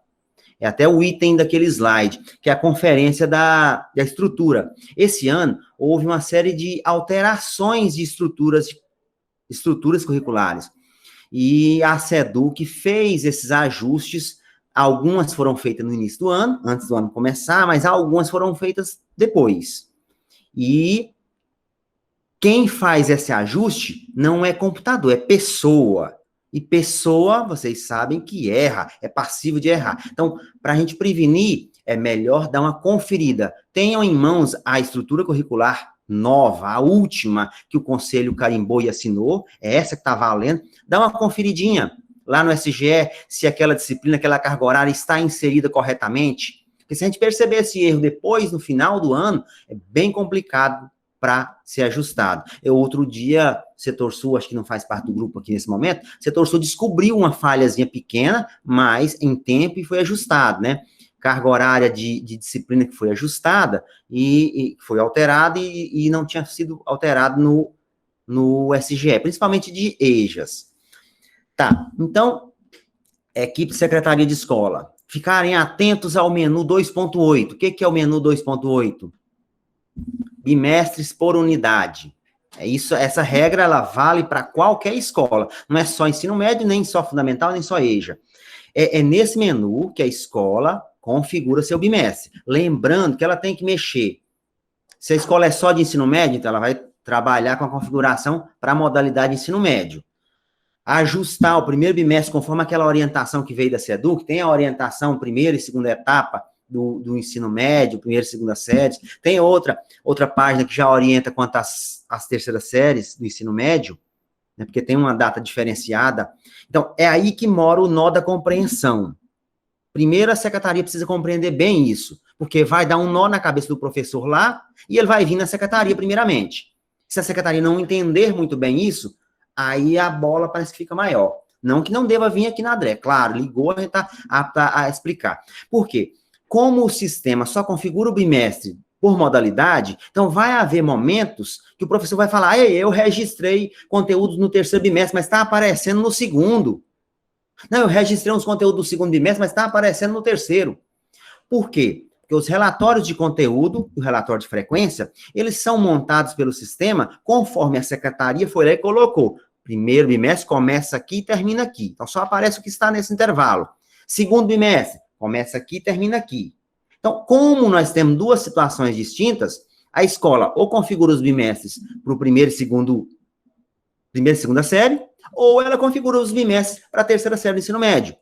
é até o item daquele slide, que é a conferência da estrutura. Esse ano, houve uma série de alterações de estruturas curriculares. e a SEDUC fez esses ajustes. Algumas foram feitas no início do ano, antes do ano começar, mas algumas foram feitas depois. E quem faz esse ajuste não é computador, é pessoa. E pessoa, vocês sabem que erra, é passivo de errar. Então, para a gente prevenir, é melhor dar uma conferida. Tenham em mãos a estrutura curricular nova, a última que o Conselho carimbou e assinou, é essa que está valendo. Dá uma conferidinha lá no SGE, se aquela disciplina, aquela carga horária está inserida corretamente. Porque se a gente perceber esse erro depois, no final do ano, é bem complicado para ser ajustado. Outro dia, o Setor Sul, acho que não faz parte do grupo aqui nesse momento, o Setor Sul descobriu uma falhazinha pequena, mas em tempo e foi ajustado, né? Carga horária de disciplina que foi ajustada e foi alterada e não tinha sido alterado no SGE, principalmente de EJAS. Tá, então, equipe de secretaria de escola, ficarem atentos ao menu 2.8. O que é o menu 2.8? Bimestres por unidade. É isso, essa regra, ela vale para qualquer escola. Não é só ensino médio, nem só fundamental, nem só EJA. É nesse menu que a escola configura seu bimestre. Lembrando que ela tem que mexer. Se a escola é só de ensino médio, então ela vai trabalhar com a configuração para a modalidade ensino médio. Ajustar o primeiro bimestre conforme aquela orientação que veio da SEDUC, tem a orientação primeira e segunda etapa do ensino médio, primeira e segunda séries, tem outra página que já orienta quanto às terceiras séries do ensino médio, né, porque tem uma data diferenciada. Então, é aí que mora o nó da compreensão. Primeiro, a secretaria precisa compreender bem isso, porque vai dar um nó na cabeça do professor lá, e ele vai vir na secretaria primeiramente. Se a secretaria não entender muito bem isso, aí a bola parece que fica maior. Não que não deva vir aqui na DRE, claro, ligou, a gente está apto a explicar. Por quê? Como o sistema só configura o bimestre por modalidade, então vai haver momentos que o professor vai falar, eu registrei conteúdos no terceiro bimestre, mas está aparecendo no segundo. Não, eu registrei uns conteúdos do segundo bimestre, mas está aparecendo no terceiro. Por quê? Porque os relatórios de conteúdo, o relatório de frequência, eles são montados pelo sistema conforme a secretaria foi lá e colocou. Primeiro bimestre começa aqui e termina aqui. Então, só aparece o que está nesse intervalo. Segundo bimestre, começa aqui e termina aqui. Então, como nós temos duas situações distintas, a escola ou configura os bimestres para o primeira e segunda série, ou ela configura os bimestres para a terceira série do ensino médio.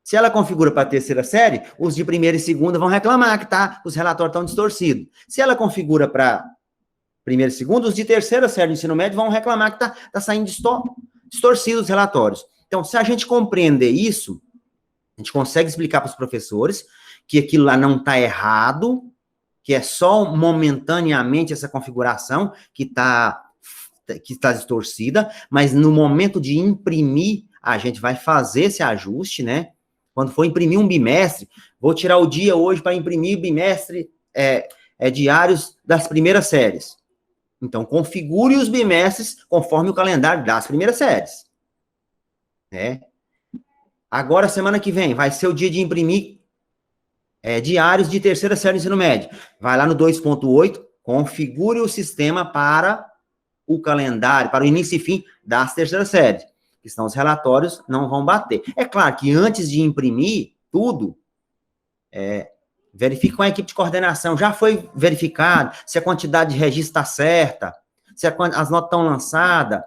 Se ela configura para a terceira série, os de primeira e segunda vão reclamar que os relatórios estão distorcidos. Se ela configura para primeira e segunda, os de terceira série do ensino médio vão reclamar que está saindo distorcidos os relatórios. Então, se a gente compreender isso, a gente consegue explicar para os professores que aquilo lá não está errado, que é só momentaneamente essa configuração que está distorcida, mas no momento de imprimir, a gente vai fazer esse ajuste, né? Quando for imprimir um bimestre, vou tirar o dia hoje para imprimir bimestre diários das primeiras séries. Então, configure os bimestres conforme o calendário das primeiras séries. Né? Agora, semana que vem, vai ser o dia de imprimir diários de terceira série do ensino médio. Vai lá no 2.8, configure o sistema para o calendário, para o início e fim das terceiras séries. Que senão os relatórios não vão bater. É claro que antes de imprimir tudo, verifique com a equipe de coordenação, já foi verificado se a quantidade de registro está certa, se as notas estão lançadas,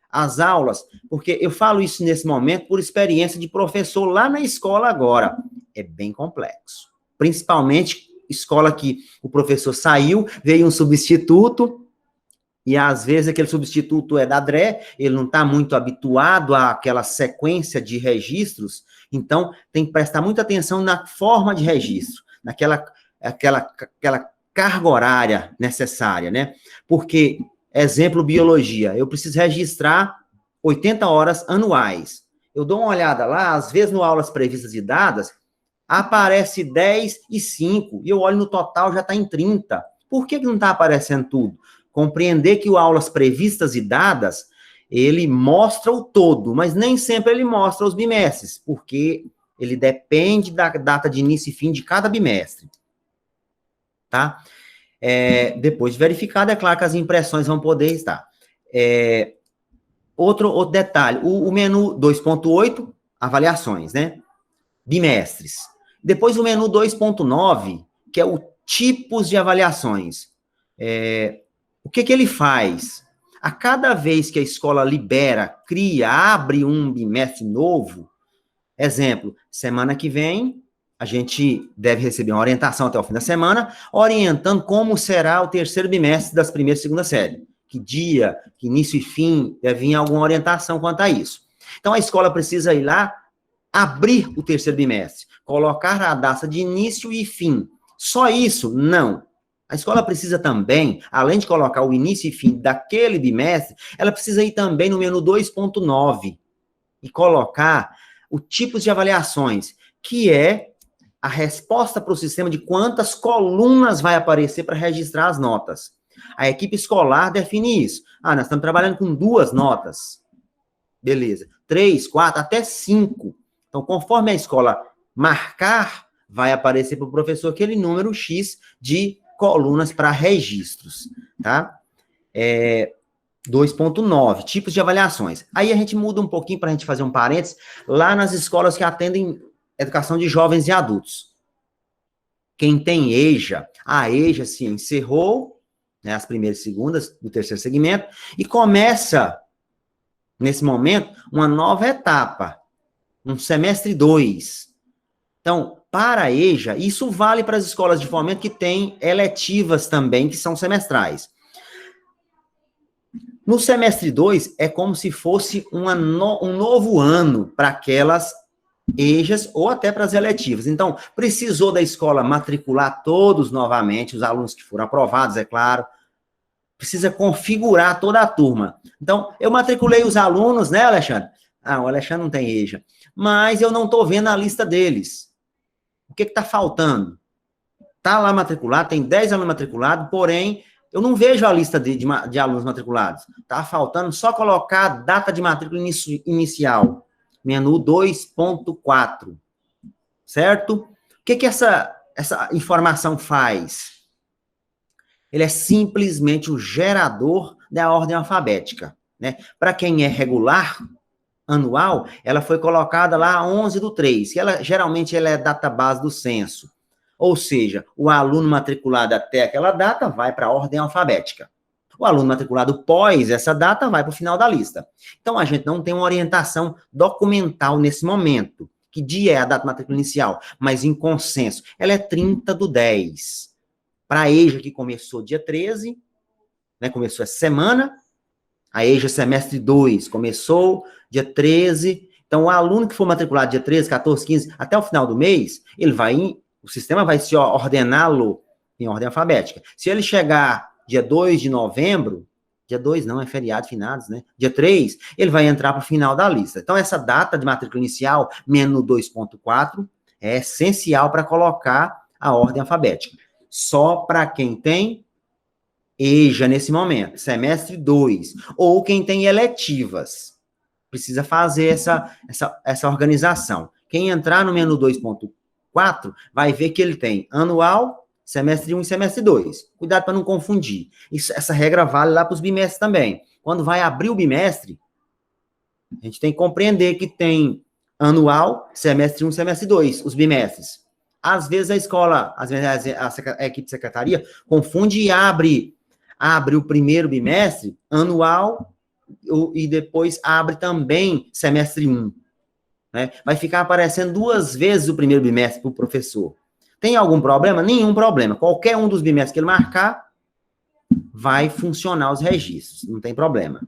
as aulas, porque eu falo isso nesse momento por experiência de professor lá na escola agora. É bem complexo. Principalmente escola que o professor saiu, veio um substituto, e às vezes aquele substituto é da DRE, ele não está muito habituado àquela sequência de registros, então tem que prestar muita atenção na forma de registro, naquela carga horária necessária, né? Porque, exemplo, biologia, eu preciso registrar 80 horas anuais. Eu dou uma olhada lá, às vezes no aulas previstas e dadas, aparece 10 e 5, e eu olho no total, já está em 30. Por que não está aparecendo tudo? Compreender que o aulas previstas e dadas, ele mostra o todo, mas nem sempre ele mostra os bimestres, porque ele depende da data de início e fim de cada bimestre. Tá? Depois de verificado, é claro que as impressões vão poder estar. outro detalhe, o menu 2.8, avaliações, né? Bimestres. Depois o menu 2.9, que é o tipos de avaliações. O que ele faz? A cada vez que a escola libera, cria, abre um bimestre novo, exemplo, semana que vem, a gente deve receber uma orientação até o fim da semana, orientando como será o terceiro bimestre das primeiras e segunda série. Que dia, que início e fim, deve vir alguma orientação quanto a isso. Então, a escola precisa ir lá, abrir o terceiro bimestre, colocar a data de início e fim. Só isso? Não. A escola precisa também, além de colocar o início e fim daquele bimestre, ela precisa ir também no menu 2.9 e colocar o tipo de avaliações, que é a resposta para o sistema de quantas colunas vai aparecer para registrar as notas. A equipe escolar define isso. Nós estamos trabalhando com 2 notas. Beleza. 3, 4, até 5. Então, conforme a escola marcar, vai aparecer para o professor aquele número X de colunas para registros, tá? 2.9, tipos de avaliações. Aí a gente muda um pouquinho para a gente fazer um parênteses, lá nas escolas que atendem educação de jovens e adultos. Quem tem EJA, a EJA se encerrou, né, as primeiras e segundas do terceiro segmento, e começa, nesse momento, uma nova etapa, um semestre 2. Então, para a EJA, isso vale para as escolas de fomento que têm eletivas também, que são semestrais. No semestre 2, é como se fosse um novo ano para aquelas EJAs ou até para as eletivas. Então, precisou da escola matricular todos novamente, os alunos que foram aprovados, é claro. Precisa configurar toda a turma. Então, eu matriculei os alunos, né, Alexandre? O Alexandre não tem EJA. Mas eu não estou vendo a lista deles. O que está faltando? Está lá matriculado, tem 10 alunos matriculados, porém, eu não vejo a lista de alunos matriculados. Está faltando só colocar a data de matrícula inicial. Menu 2.4. Certo? O que essa informação faz? Ele é simplesmente o gerador da ordem alfabética, né? Para quem é regular, anual, ela foi colocada lá 11/3, que geralmente ela é data base do censo. Ou seja, o aluno matriculado até aquela data vai para a ordem alfabética. O aluno matriculado pós essa data vai para o final da lista. Então, a gente não tem uma orientação documental nesse momento. Que dia é a data de matrícula inicial? Mas em consenso, ela é 30/10. Para a EJA, que começou dia 13, né, começou essa semana, a EJA semestre 2 começou dia 13. Então, o aluno que for matriculado dia 13, 14, 15, até o final do mês, o sistema vai se ordená-lo em ordem alfabética. Se ele chegar dia 2 de novembro, dia 2 não, é feriado, finados, né? Dia 3, ele vai entrar para o final da lista. Então, essa data de matrícula inicial, menu 2.4, é essencial para colocar a ordem alfabética. Só para quem tem EJA nesse momento, semestre 2, ou quem tem eletivas, precisa fazer essa organização. Quem entrar no menu 2.4 vai ver que ele tem anual, semestre 1 e semestre 2. Cuidado para não confundir. Essa regra vale lá para os bimestres também. Quando vai abrir o bimestre, a gente tem que compreender que tem anual, semestre 1, semestre 2, os bimestres. Às vezes a escola, às vezes a equipe de secretaria confunde e abre o primeiro bimestre, anual, e depois abre também semestre 1. Né? Vai ficar aparecendo 2 vezes o primeiro bimestre para o professor. Tem algum problema? Nenhum problema. Qualquer um dos bimestres que ele marcar, vai funcionar os registros. Não tem problema.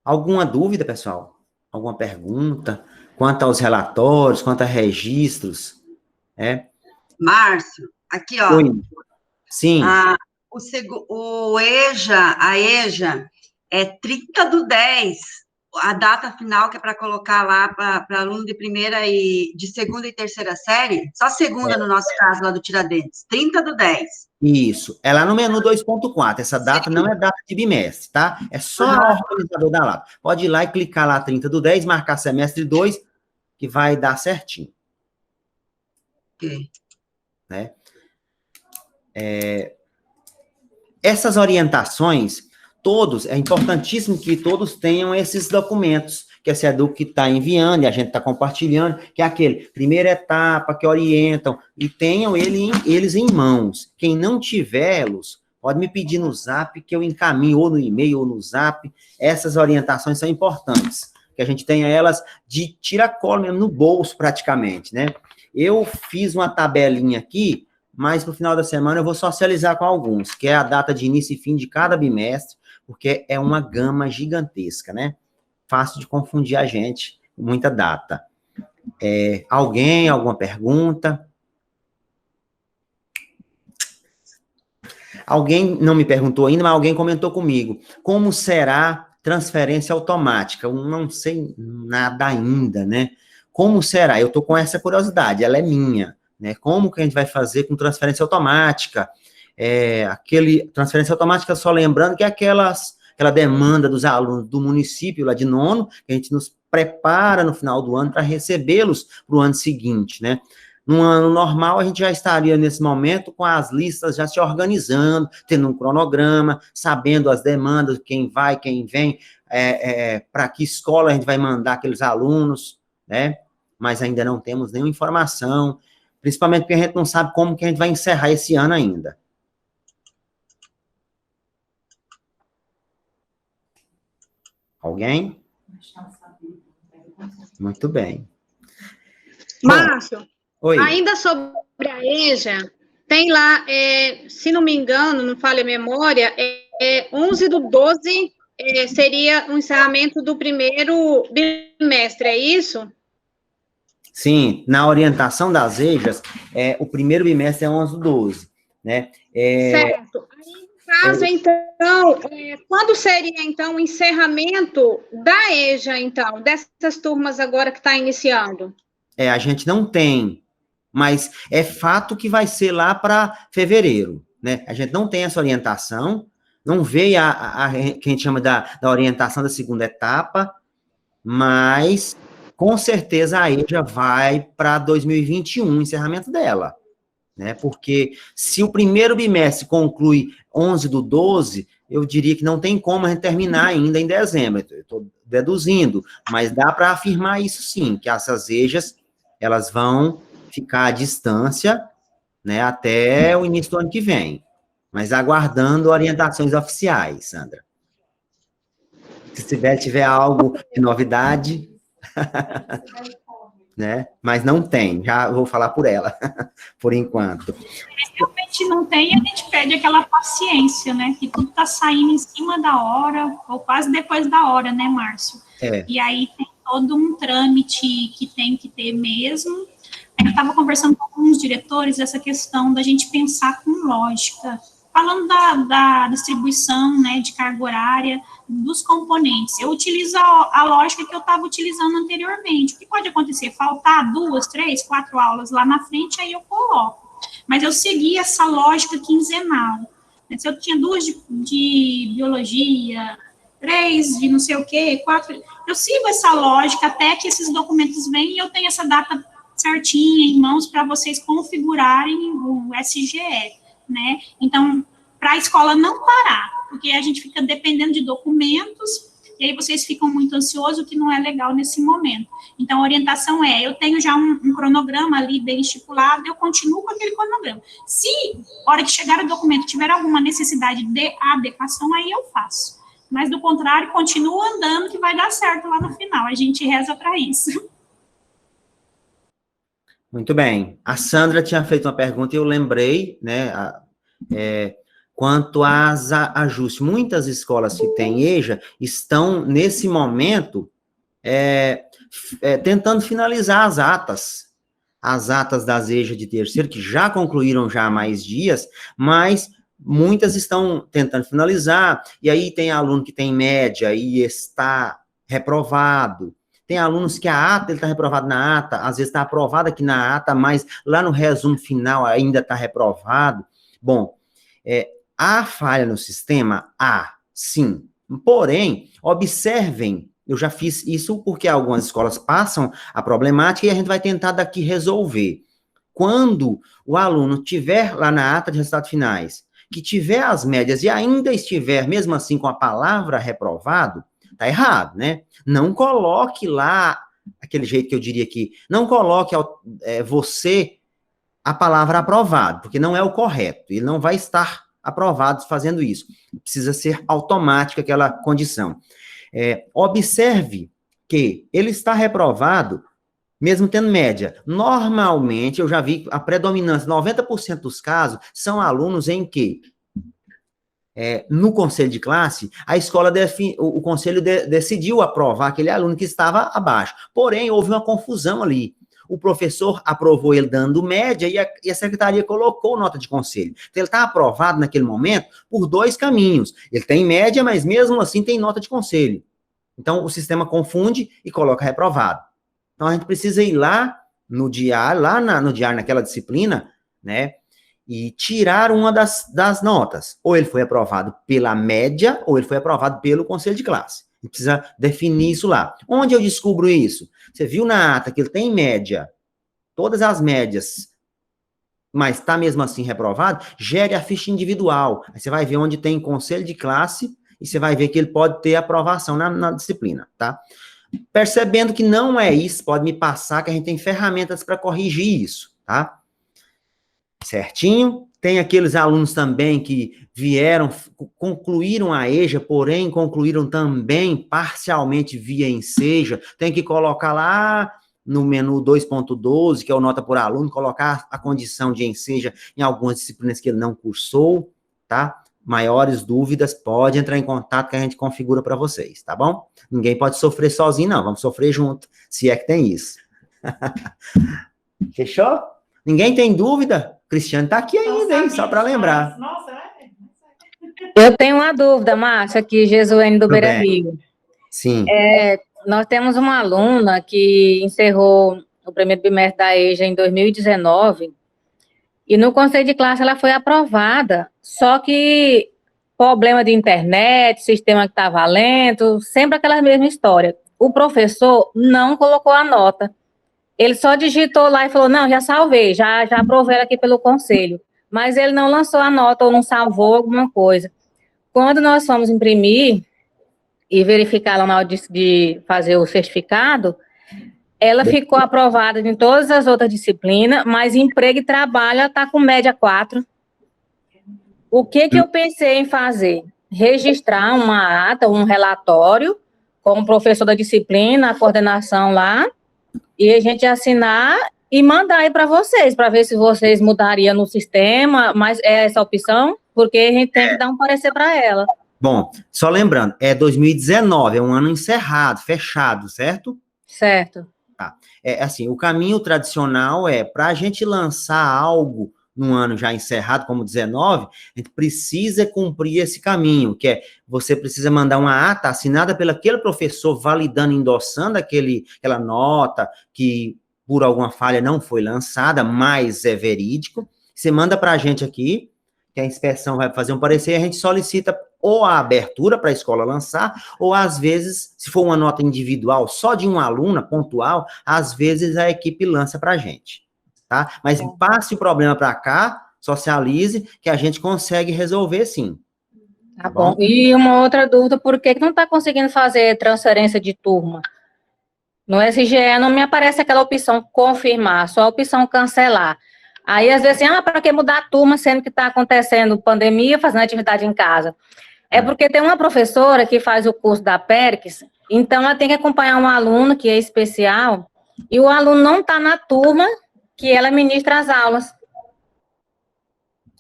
Alguma dúvida, pessoal? Alguma pergunta? Quanto aos relatórios, quanto a registros? Márcio, aqui, ó. Oi. Sim. A EJA é 30/10, a data final que é para colocar lá para aluno de primeira e de segunda e terceira série, só segunda no nosso caso lá do Tiradentes, 30/10. Isso, é lá no menu 2.4, essa data não é data de bimestre, tá? É só o organizador da lá. Pode ir lá e clicar lá 30/10, marcar semestre 2, que vai dar certinho. Ok. Né? essas orientações, todos, é importantíssimo que todos tenham esses documentos que a SEDUC está enviando e a gente está compartilhando, que é aquele, primeira etapa, que orientam, e tenham eles em mãos. Quem não tiver-los, pode me pedir no Zap, que eu encaminho, ou no e-mail, ou no Zap. Essas orientações são importantes, que a gente tenha elas de tira-cola mesmo, no bolso, praticamente, né? Eu fiz uma tabelinha aqui, mas no final da semana eu vou socializar com alguns, que é a data de início e fim de cada bimestre, porque é uma gama gigantesca, né? Fácil de confundir a gente, muita data. Alguma pergunta? Alguém não me perguntou ainda, mas alguém comentou comigo. Como será transferência automática? Eu não sei nada ainda, né? Como será? Eu estou com essa curiosidade, ela é minha, né? Como que a gente vai fazer com transferência automática? Transferência automática, só lembrando que é aquela demanda dos alunos do município lá de nono, que a gente nos prepara no final do ano para recebê-los para o ano seguinte, né? Num ano normal, a gente já estaria, nesse momento, com as listas já se organizando, tendo um cronograma, sabendo as demandas, quem vai, quem vem, para que escola a gente vai mandar aqueles alunos, né? Mas ainda não temos nenhuma informação, principalmente porque a gente não sabe como que a gente vai encerrar esse ano ainda. Alguém? Muito bem. Márcio, Oi. ainda sobre a EJA, tem lá, se não me engano, não falha a memória, 11/12 seria o encerramento do primeiro bimestre, é isso? Sim, na orientação das EJAs, o primeiro bimestre é 11/12, né? Certo. Aí, no caso, então, quando seria, então, o encerramento da EJA, então, dessas turmas agora que está iniciando? A gente não tem, mas é fato que vai ser lá para fevereiro, né? A gente não tem essa orientação, não veio que a gente chama da orientação da segunda etapa, mas com certeza a EJA vai para 2021, o encerramento dela, né? Porque se o primeiro bimestre conclui 11/12, eu diria que não tem como a gente terminar ainda em dezembro, eu estou deduzindo, mas dá para afirmar isso sim, que essas EJAs, elas vão ficar à distância, né, até o início do ano que vem, mas aguardando orientações oficiais, Sandra. Se tiver algo de novidade, né, mas não tem, já vou falar por ela, por enquanto. Realmente não tem, a gente pede aquela paciência, né, que tudo está saindo em cima da hora, ou quase depois da hora, né, Márcio? E aí tem todo um trâmite que tem que ter mesmo. Eu estava conversando com alguns diretores essa questão da gente pensar com lógica, falando da distribuição, né, de carga horária, dos componentes. Eu utilizo a lógica que eu estava utilizando anteriormente. O que pode acontecer? Faltar 2, 3, 4 aulas lá na frente, aí eu coloco. Mas eu segui essa lógica quinzenal. Se eu tinha 2 de biologia, 3 de não sei o quê, 4... Eu sigo essa lógica até que esses documentos venham e eu tenho essa data certinha em mãos para vocês configurarem o SGE, né? Então, para a escola não parar, porque a gente fica dependendo de documentos, e aí vocês ficam muito ansiosos, o que não é legal nesse momento. Então, a orientação eu tenho já um cronograma ali bem estipulado, eu continuo com aquele cronograma. Se, na hora que chegar o documento, tiver alguma necessidade de adequação, aí eu faço. Mas, do contrário, continua andando, que vai dar certo lá no final. A gente reza para isso. Muito bem. A Sandra tinha feito uma pergunta e eu lembrei, né, quanto às ajustes. Muitas escolas que têm EJA estão, nesse momento, tentando finalizar as atas das EJA de terceiro, que já concluíram já há mais dias, mas muitas estão tentando finalizar, e aí tem aluno que tem média e está reprovado. Tem alunos que a ata, ele está reprovado na ata, às vezes está aprovado aqui na ata, mas lá no resumo final ainda está reprovado. Bom, há falha no sistema? Há, sim. Porém, observem, eu já fiz isso porque algumas escolas passam a problemática e a gente vai tentar daqui resolver. Quando o aluno tiver lá na ata de resultados finais que tiver as médias e ainda estiver, mesmo assim, com a palavra reprovado, tá errado, né? Não coloque lá, aquele jeito que eu diria aqui, não coloque você a palavra aprovado, porque não é o correto, ele não vai estar aprovado fazendo isso. Precisa ser automática aquela condição. Observe que ele está reprovado, mesmo tendo média. Normalmente, eu já vi a predominância, 90% dos casos, são alunos em que, no conselho de classe, a escola, o conselho decidiu aprovar aquele aluno que estava abaixo. Porém, houve uma confusão ali. O professor aprovou ele dando média e a secretaria colocou nota de conselho. Então, ele está aprovado naquele momento por 2 caminhos. Ele tem média, mas mesmo assim tem nota de conselho. Então, o sistema confunde e coloca reprovado. Então, a gente precisa ir lá no diário, naquela disciplina, né, e tirar uma das notas. Ou ele foi aprovado pela média, ou ele foi aprovado pelo conselho de classe. A gente precisa definir isso lá. Onde eu descubro isso? Você viu na ata que ele tem média, todas as médias, mas está mesmo assim reprovado, gere a ficha individual. Aí você vai ver onde tem conselho de classe e você vai ver que ele pode ter aprovação na disciplina, tá? Percebendo que não é isso, pode me passar que a gente tem ferramentas para corrigir isso, tá? Certinho? Tem aqueles alunos também que vieram, concluíram a EJA, porém concluíram também parcialmente via Enseja. Tem que colocar lá no menu 2.12, que é o nota por aluno, colocar a condição de Enseja em algumas disciplinas que ele não cursou, tá? Maiores dúvidas, pode entrar em contato que a gente configura para vocês, tá bom? Ninguém pode sofrer sozinho, não. Vamos sofrer junto, se é que tem isso. Fechou? Ninguém tem dúvida? Cristiane está aqui ainda, hein? Só para lembrar. Eu tenho uma dúvida, Márcia, aqui, Jesuene do Beira Rio. Sim. Nós temos uma aluna que encerrou o primeiro bimestre da EJA em 2019, e no conselho de classe ela foi aprovada, só que problema de internet, sistema que estava lento, sempre aquela mesma história. O professor não colocou a nota. Ele só digitou lá e falou, não, já salvei, já aprovei ela aqui pelo conselho. Mas ele não lançou a nota ou não salvou alguma coisa. Quando nós fomos imprimir e verificar lá na hora de fazer o certificado, ela ficou aprovada em todas as outras disciplinas, mas emprego e trabalho ela está com média 4. O que eu pensei em fazer? Registrar uma ata, um relatório, com o professor da disciplina, a coordenação lá, e a gente assinar e mandar aí para vocês, para ver se vocês mudariam no sistema, mas é essa opção, porque a gente tem que dar um parecer para ela. Bom, só lembrando, 2019, é um ano encerrado, fechado, certo? Certo. Tá. Assim, o caminho tradicional para a gente lançar algo num ano já encerrado, como 19, a gente precisa cumprir esse caminho, que você precisa mandar uma ata assinada pelo aquele professor, validando, endossando aquela nota que, por alguma falha, não foi lançada, mas é verídico. Você manda para a gente aqui, que a inspeção vai fazer um parecer, e a gente solicita ou a abertura para a escola lançar, ou às vezes, se for uma nota individual, só de uma aluna, pontual, às vezes a equipe lança para a gente. Tá? Mas passe o problema para cá, socialize, que a gente consegue resolver sim. Tá bom. E uma outra dúvida, por que não está conseguindo fazer transferência de turma? No SGE não me aparece aquela opção confirmar, só a opção cancelar. Aí, às vezes, assim, para que mudar a turma, sendo que está acontecendo pandemia, fazendo atividade em casa? É porque tem uma professora que faz o curso da PERICS, então ela tem que acompanhar um aluno que é especial, e o aluno não está na turma que ela ministra as aulas.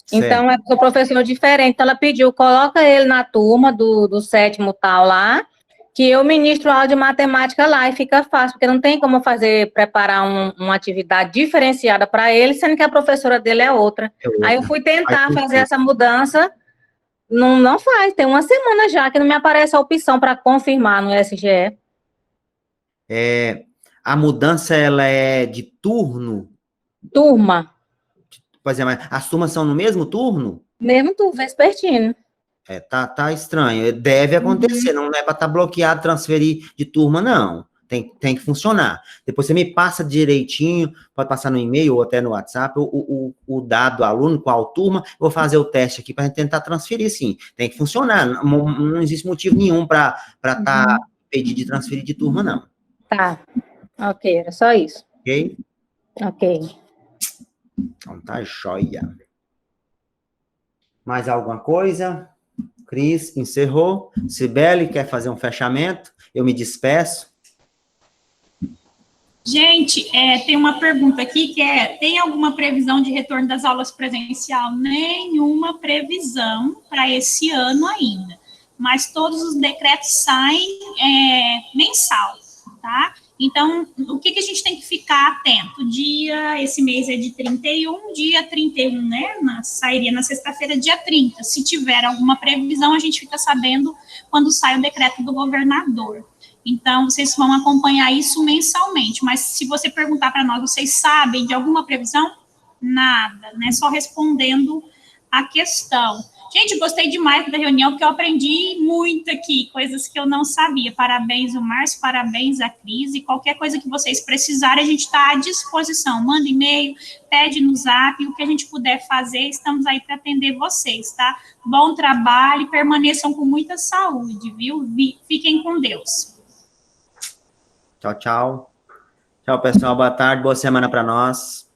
Certo. Então, é o professor diferente. Então, ela pediu, coloca ele na turma do 7º tal lá, que eu ministro aula de matemática lá, e fica fácil, porque não tem como preparar uma atividade diferenciada para ele, sendo que a professora dele é outra. Aí eu fui tentar fazer essa mudança, não faz, tem uma semana já que não me aparece a opção para confirmar no SGE. A mudança, ela é de turno? Turma. Pois é, mas as turmas são no mesmo turno? Mesmo turno, vespertino. Tá estranho. Deve acontecer, não é para estar bloqueado, transferir de turma, não. tem que funcionar. Depois você me passa direitinho, pode passar no e-mail ou até no WhatsApp, o dado do aluno, qual turma, eu vou fazer o teste aqui para a gente tentar transferir, sim. Tem que funcionar, não existe motivo nenhum para estar pedindo de transferir de turma, não. Tá, ok, era só isso. Ok? Ok. Então tá joia. Mais alguma coisa? Cris, encerrou. Cibele, quer fazer um fechamento? Eu me despeço. Gente, tem uma pergunta aqui que tem alguma previsão de retorno das aulas presencial? Nenhuma previsão para esse ano ainda, mas todos os decretos saem mensal, tá? Então, o que a gente tem que ficar atento? Esse mês é de 31, dia 31, né? Sairia na sexta-feira, dia 30. Se tiver alguma previsão, a gente fica sabendo quando sai o decreto do governador. Então, vocês vão acompanhar isso mensalmente. Mas se você perguntar para nós, vocês sabem de alguma previsão? Nada, né? Só respondendo a questão. Gente, gostei demais da reunião, porque eu aprendi muito aqui, coisas que eu não sabia. Parabéns, o Márcio, parabéns, a Cris, e qualquer coisa que vocês precisarem, a gente está à disposição. Manda e-mail, pede no Zap, o que a gente puder fazer, estamos aí para atender vocês, tá? Bom trabalho, permaneçam com muita saúde, viu? Fiquem com Deus. Tchau, tchau. Tchau, pessoal. Boa tarde, boa semana para nós.